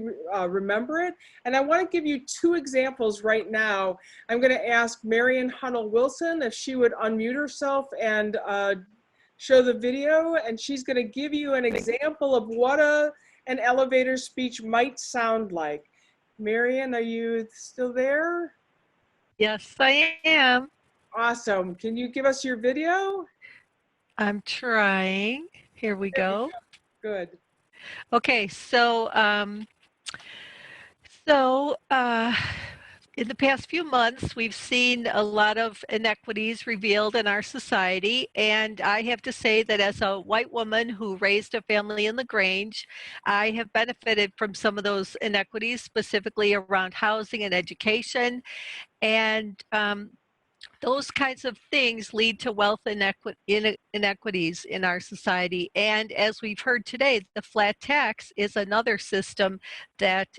remember it. And I want to give you 2 examples right now. I'm going to ask Marion Hunnell-Wilson if she would unmute herself and show the video, and she's going to give you an example of what an elevator speech might sound like. Marion, are you still there? Yes, I am. Awesome. Can you give us your video? I'm trying. Here we go. Good. Okay, so in the past few months, we've seen a lot of inequities revealed in our society, and I have to say that as a white woman who raised a family in LaGrange, I have benefited from some of those inequities, specifically around housing and education, and those kinds of things lead to wealth inequities in our society. And as we've heard today, the flat tax is another system that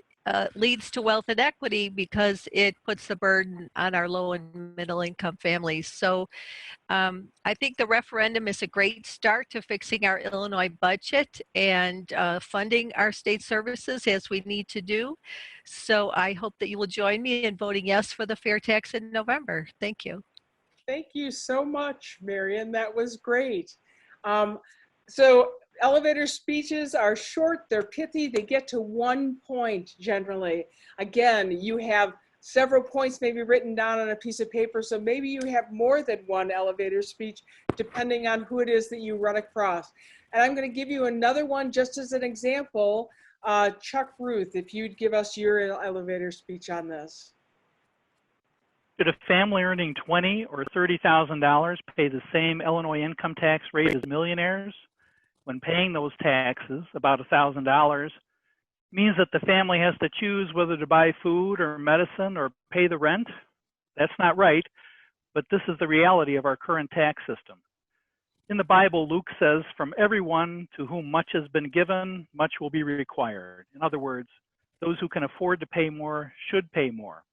leads to wealth inequity because it puts the burden on our low and middle income families. So I think the referendum is a great start to fixing our Illinois budget and funding our state services as we need to do. So I hope that you will join me in voting yes for the fair tax in November. Thank you. Thank you so much, Marion. That was great. So elevator speeches are short, they're pithy, they get to 1 point generally. Again, you have several points maybe written down on a piece of paper. So maybe you have more than one elevator speech, depending on who it is that you run across. And I'm going to give you another one just as an example. Chuck Ruth, if you'd give us your elevator speech on this. Should a family earning $20,000 or $30,000 pay the same Illinois income tax rate as millionaires? When paying those taxes, about $1,000, means that the family has to choose whether to buy food or medicine or pay the rent? That's not right, but this is the reality of our current tax system. In the Bible, Luke says, from everyone to whom much has been given, much will be required. In other words, those who can afford to pay more should pay more.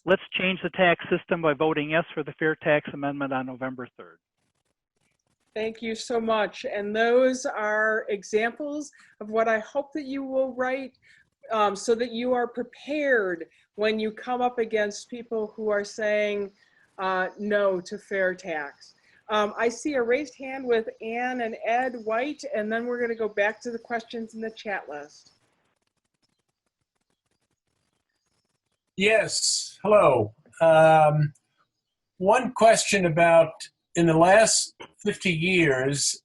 Let's change the tax system by voting yes for the Fair Tax Amendment on November 3rd. Thank you so much. And those are examples of what I hope that you will write so that you are prepared when you come up against people who are saying no to fair tax. I see a raised hand with Ann and Ed White, and then we're going to go back to the questions in the chat list. Yes, hello. One question about, in the last 50 years,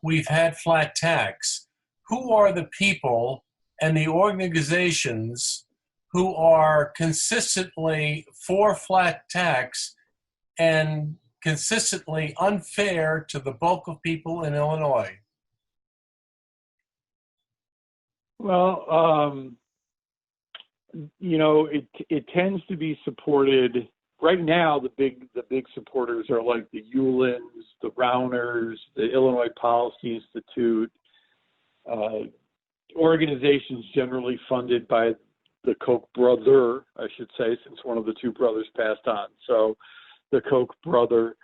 we've had flat tax. Who are the people and the organizations who are consistently for flat tax and consistently unfair to the bulk of people in Illinois? Well, you know, it tends to be supported. Right now, the big supporters are like the Uhlens, the Rowners, the Illinois Policy Institute, organizations generally funded by the Koch brother, I should say, since one of the two brothers passed on. So the Koch brother.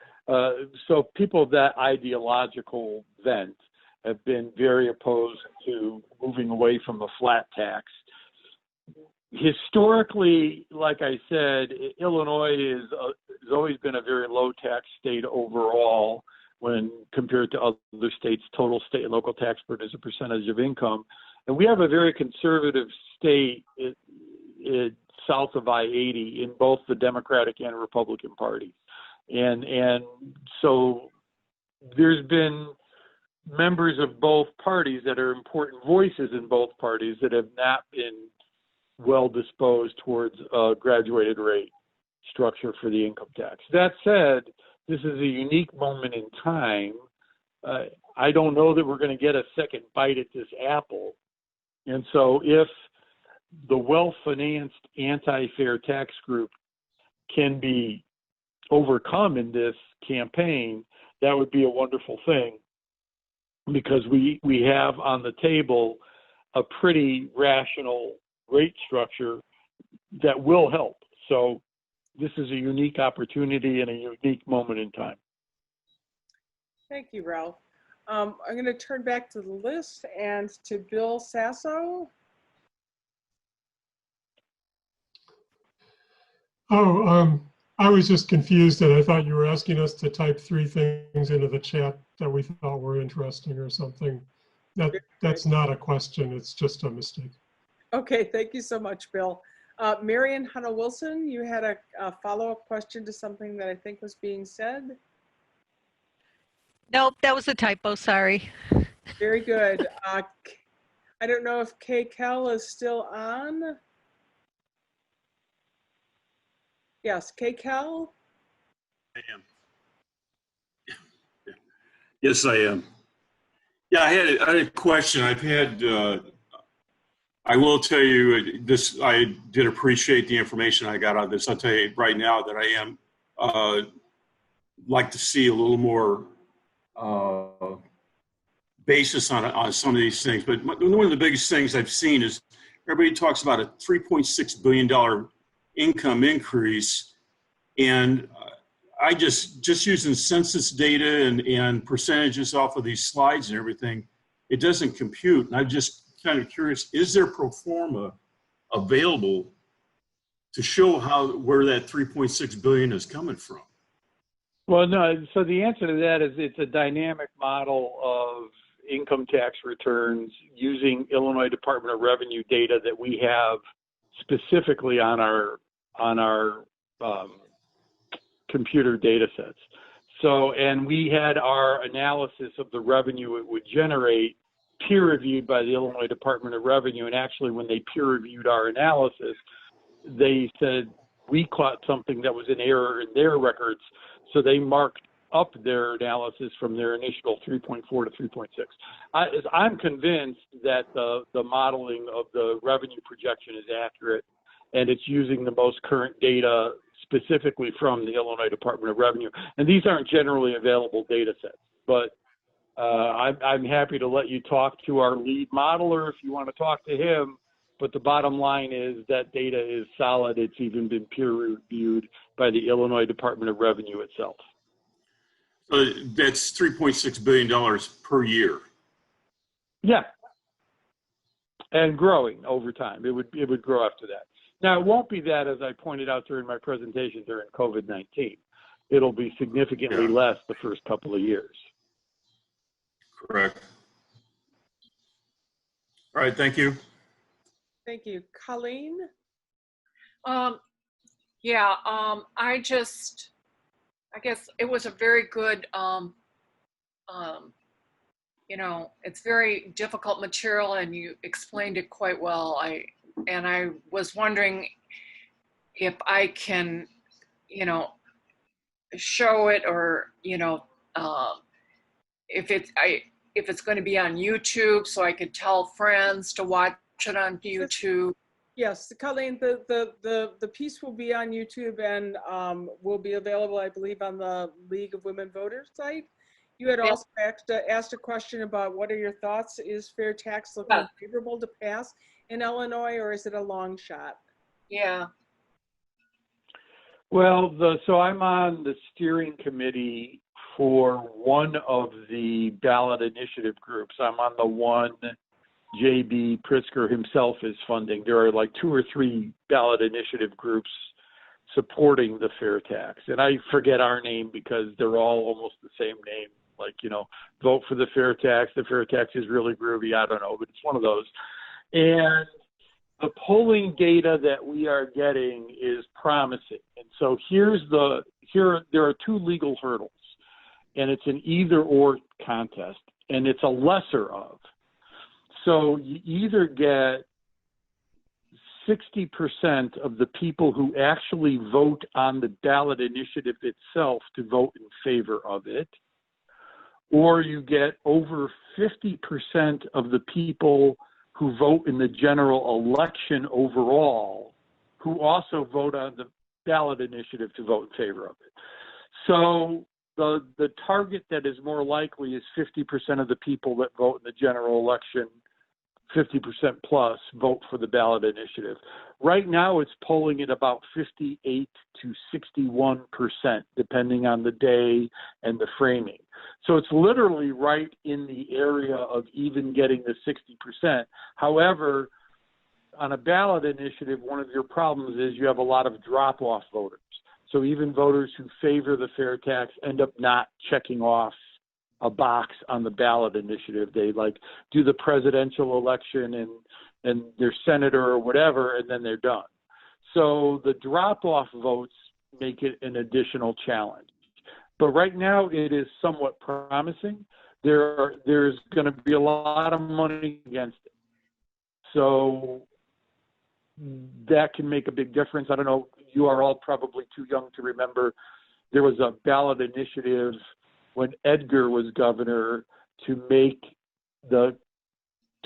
So people of that ideological bent have been very opposed to moving away from a flat tax. Historically, like I said, Illinois has always been a very low tax state overall when compared to other states. Total state and local tax burden as a percentage of income. And we have a very conservative state south of I-80 in both the Democratic and Republican parties. And so there's been members of both parties that are important voices in both parties that have not been well disposed towards a graduated rate structure for the income tax. That said, this is a unique moment in time. I don't know that we're going to get a second bite at this apple. And so if the well-financed anti-fair tax group can be overcome in this campaign, that would be a wonderful thing, because we have on the table a pretty rational rate structure that will help. So this is a unique opportunity and a unique moment in time. Thank you, Ralph. I'm going to turn back to the list and to Bill Sasso. I was just confused, and I thought you were asking us to type 3 things into the chat that we thought were interesting or something. That's not a question, it's just a mistake. Okay, thank you so much, Bill. Marion Hunter-Wilson, you had a follow-up question to something that I think was being said. Nope, that was a typo, sorry. Very good. I don't know if Kay Kell is still on. Yes, Kay Kell? I am. Yeah. Yes, I am. Yeah, I had a question. I will tell you this, I did appreciate the information I got out of this. I'll tell you right now that I am like to see a little more basis on some of these things. But one of the biggest things I've seen is everybody talks about a $3.6 billion income increase. And I just using census data and percentages off of these slides and everything, it doesn't compute. And I'm just kind of curious, is there pro forma available to show where that 3.6 billion is coming from? Well, no. So the answer to that is it's a dynamic model of income tax returns using Illinois Department of Revenue data that we have specifically on our on our computer data sets. So, and we had our analysis of the revenue it would generate peer reviewed by the Illinois Department of Revenue. And actually, when they peer reviewed our analysis, they said we caught something that was an error in their records. So they marked up their analysis from their initial 3.4 to 3.6. I'm convinced that the modeling of the revenue projection is accurate, and it's using the most current data specifically from the Illinois Department of Revenue. And these aren't generally available data sets, but I'm happy to let you talk to our lead modeler if you want to talk to him. But the bottom line is that data is solid. It's even been peer reviewed by the Illinois Department of Revenue itself. So that's $3.6 billion per year. Yeah. And growing over time. It would grow after that. Now, it won't be that, as I pointed out during my presentation during COVID-19. It'll be significantly less the first couple of years. Correct. All right, thank you. Thank you. Colleen? I guess it was a very good, it's very difficult material and you explained it quite well. I was wondering if I can, show it or, if it's going to be on YouTube so I could tell friends to watch it on YouTube. Yes, Colleen, the piece will be on YouTube and will be available, I believe, on the League of Women Voters site. You had also asked a question about what are your thoughts? Is fair tax looking favorable to pass in Illinois, or is it a long shot? Yeah. Well, so I'm on the steering committee for one of the ballot initiative groups. I'm on the one J.B. Pritzker himself is funding. There are like 2 or 3 ballot initiative groups supporting the fair tax. And I forget our name because they're all almost the same name. Like, vote for the fair tax. The fair tax is really groovy. I don't know, but it's one of those. And the polling data that we are getting is promising. And so there are 2 legal hurdles, and it's an either or contest, and it's a lesser of. So you either get 60% of the people who actually vote on the ballot initiative itself to vote in favor of it, or you get over 50% of the people who vote in the general election overall who also vote on the ballot initiative to vote in favor of it. So the target that is more likely is 50% of the people that vote in the general election, 50% plus vote for the ballot initiative. Right now it's polling at about 58 to 61%, depending on the day and the framing. So it's literally right in the area of even getting the 60%. However, on a ballot initiative, one of your problems is you have a lot of drop-off voters. So even voters who favor the fair tax end up not checking off a box on the ballot initiative. They do the presidential election and their senator or whatever, and then they're done. So the drop-off votes make it an additional challenge. But right now it is somewhat promising. There's going to be a lot of money against it. So that can make a big difference. I don't know, you are all probably too young to remember. There was a ballot initiative when Edgar was governor to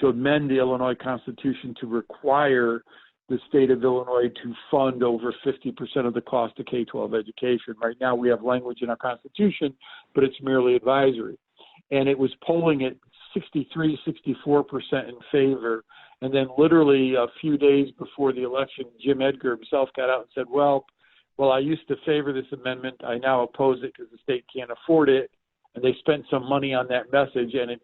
amend the Illinois Constitution to require the state of Illinois to fund over 50% of the cost of K-12 education. Right now we have language in our Constitution, but it's merely advisory. And it was polling at 63, 64% in favor. And then literally a few days before the election, Jim Edgar himself got out and said, well, I used to favor this amendment. I now oppose it because the state can't afford it. And they spent some money on that message. And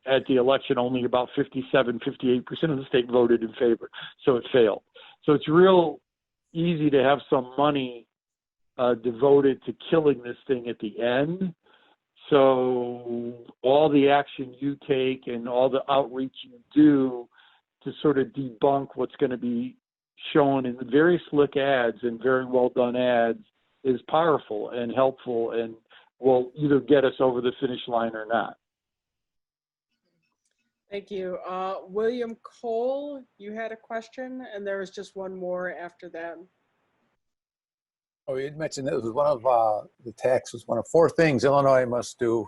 at the election, only about 57, 58% of the state voted in favor. So it failed. So it's real easy to have some money devoted to killing this thing at the end. So all the action you take and all the outreach you do to sort of debunk what's going to be shown in very slick ads and very well done ads is powerful and helpful and will either get us over the finish line or not. Thank you. William Cole, you had a question, and there was just one more after that. Oh, you mentioned it was one of the tax was one of 4 things Illinois must do.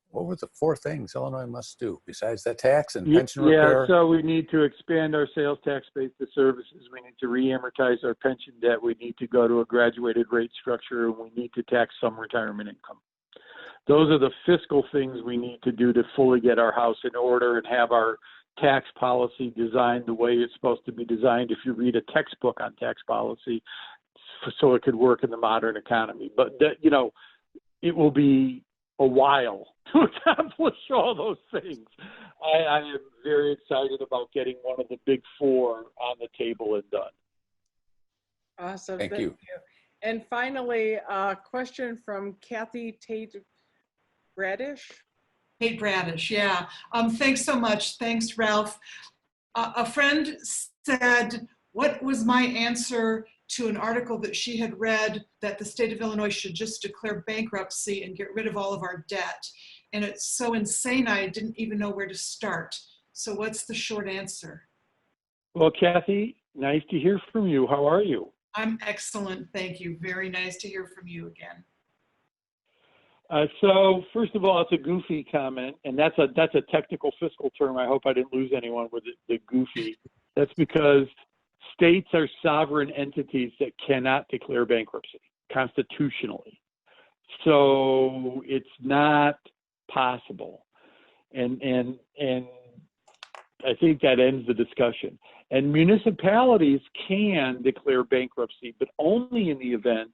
What were the 4 things Illinois must do besides that tax and pension repair? Yeah, so we need to expand our sales tax base to services. We need to re-amortize our pension debt. We need to go to a graduated rate structure, and we need to tax some retirement income. Those are the fiscal things we need to do to fully get our house in order and have our tax policy designed the way it's supposed to be designed if you read a textbook on tax policy, so it could work in the modern economy. But that, you know, it will be a while to accomplish all those things. I am very excited about getting one of the big 4 on the table and done. Awesome. Thank you. And finally, a question from Kathy Tate Bradish. Tate Bradish, yeah. Thanks so much. Thanks, Ralph. A friend said, what was my answer to an article that she had read that the state of Illinois should just declare bankruptcy and get rid of all of our debt? And it's so insane, I didn't even know where to start. So what's the short answer? Well, Kathy, nice to hear from you. How are you? I'm excellent, thank you. Very nice to hear from you again. So first of all, it's a goofy comment, and that's a technical fiscal term. I hope I didn't lose anyone with the goofy. That's because states are sovereign entities that cannot declare bankruptcy constitutionally. So it's not possible. And I think that ends the discussion. And municipalities can declare bankruptcy, but only in the event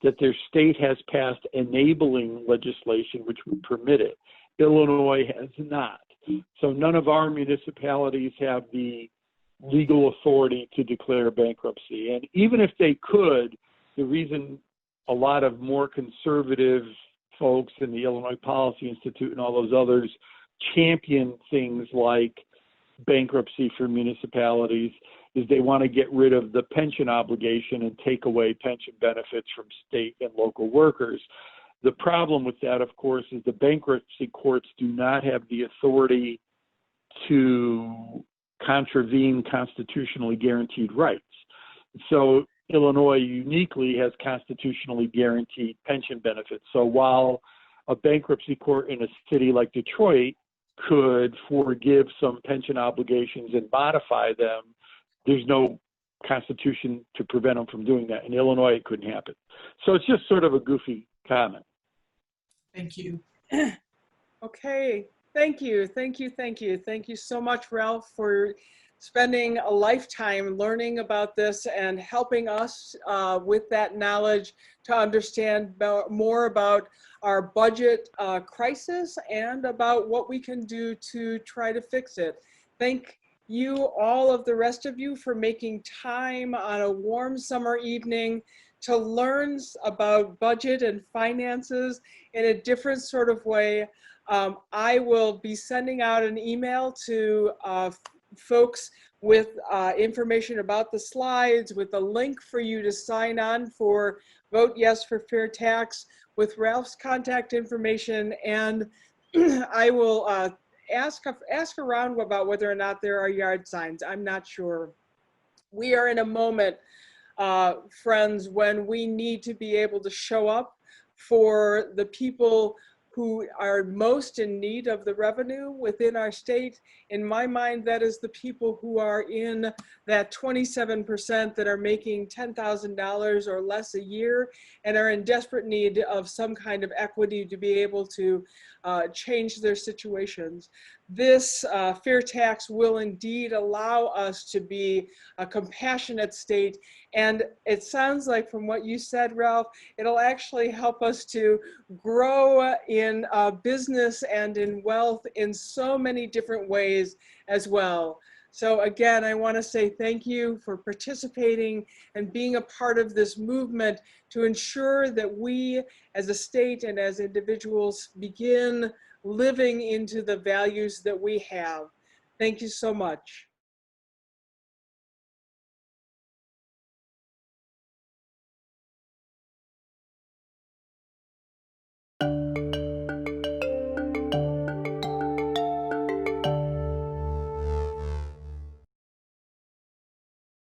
that their state has passed enabling legislation which would permit it. Illinois has not. So none of our municipalities have the legal authority to declare bankruptcy. And even if they could, the reason a lot of more conservative folks in the Illinois Policy Institute and all those others champion things like bankruptcy for municipalities is they want to get rid of the pension obligation and take away pension benefits from state and local workers. The problem with that, of course, is the bankruptcy courts do not have the authority to contravene constitutionally guaranteed rights. So Illinois uniquely has constitutionally guaranteed pension benefits. So while a bankruptcy court in a city like Detroit could forgive some pension obligations and modify them, there's no constitution to prevent them from doing that. In Illinois, it couldn't happen. So it's just sort of a goofy comment. Thank you. Okay, thank you, thank you, thank you. Thank you so much, Ralph, for spending a lifetime learning about this and helping us with that knowledge to understand more about our budget crisis and about what we can do to try to fix it. Thank you, all of the rest of you, for making time on a warm summer evening to learn about budget and finances in a different sort of way. I will be sending out an email to folks with information about the slides, with a link for you to sign on for Vote Yes for Fair Tax, with Ralph's contact information, and I will ask around about whether or not there are yard signs. I'm not sure. We are in a moment, friends, when we need to be able to show up for the people who are most in need of the revenue within our state. In my mind, that is the people who are in that 27% that are making $10,000 or less a year and are in desperate need of some kind of equity to be able to change their situations. This fair tax will indeed allow us to be a compassionate state. And it sounds like from what you said, Ralph, it'll actually help us to grow in business and in wealth in so many different ways as well. So again, I want to say thank you for participating and being a part of this movement to ensure that we as a state and as individuals begin living into the values that we have. Thank you so much.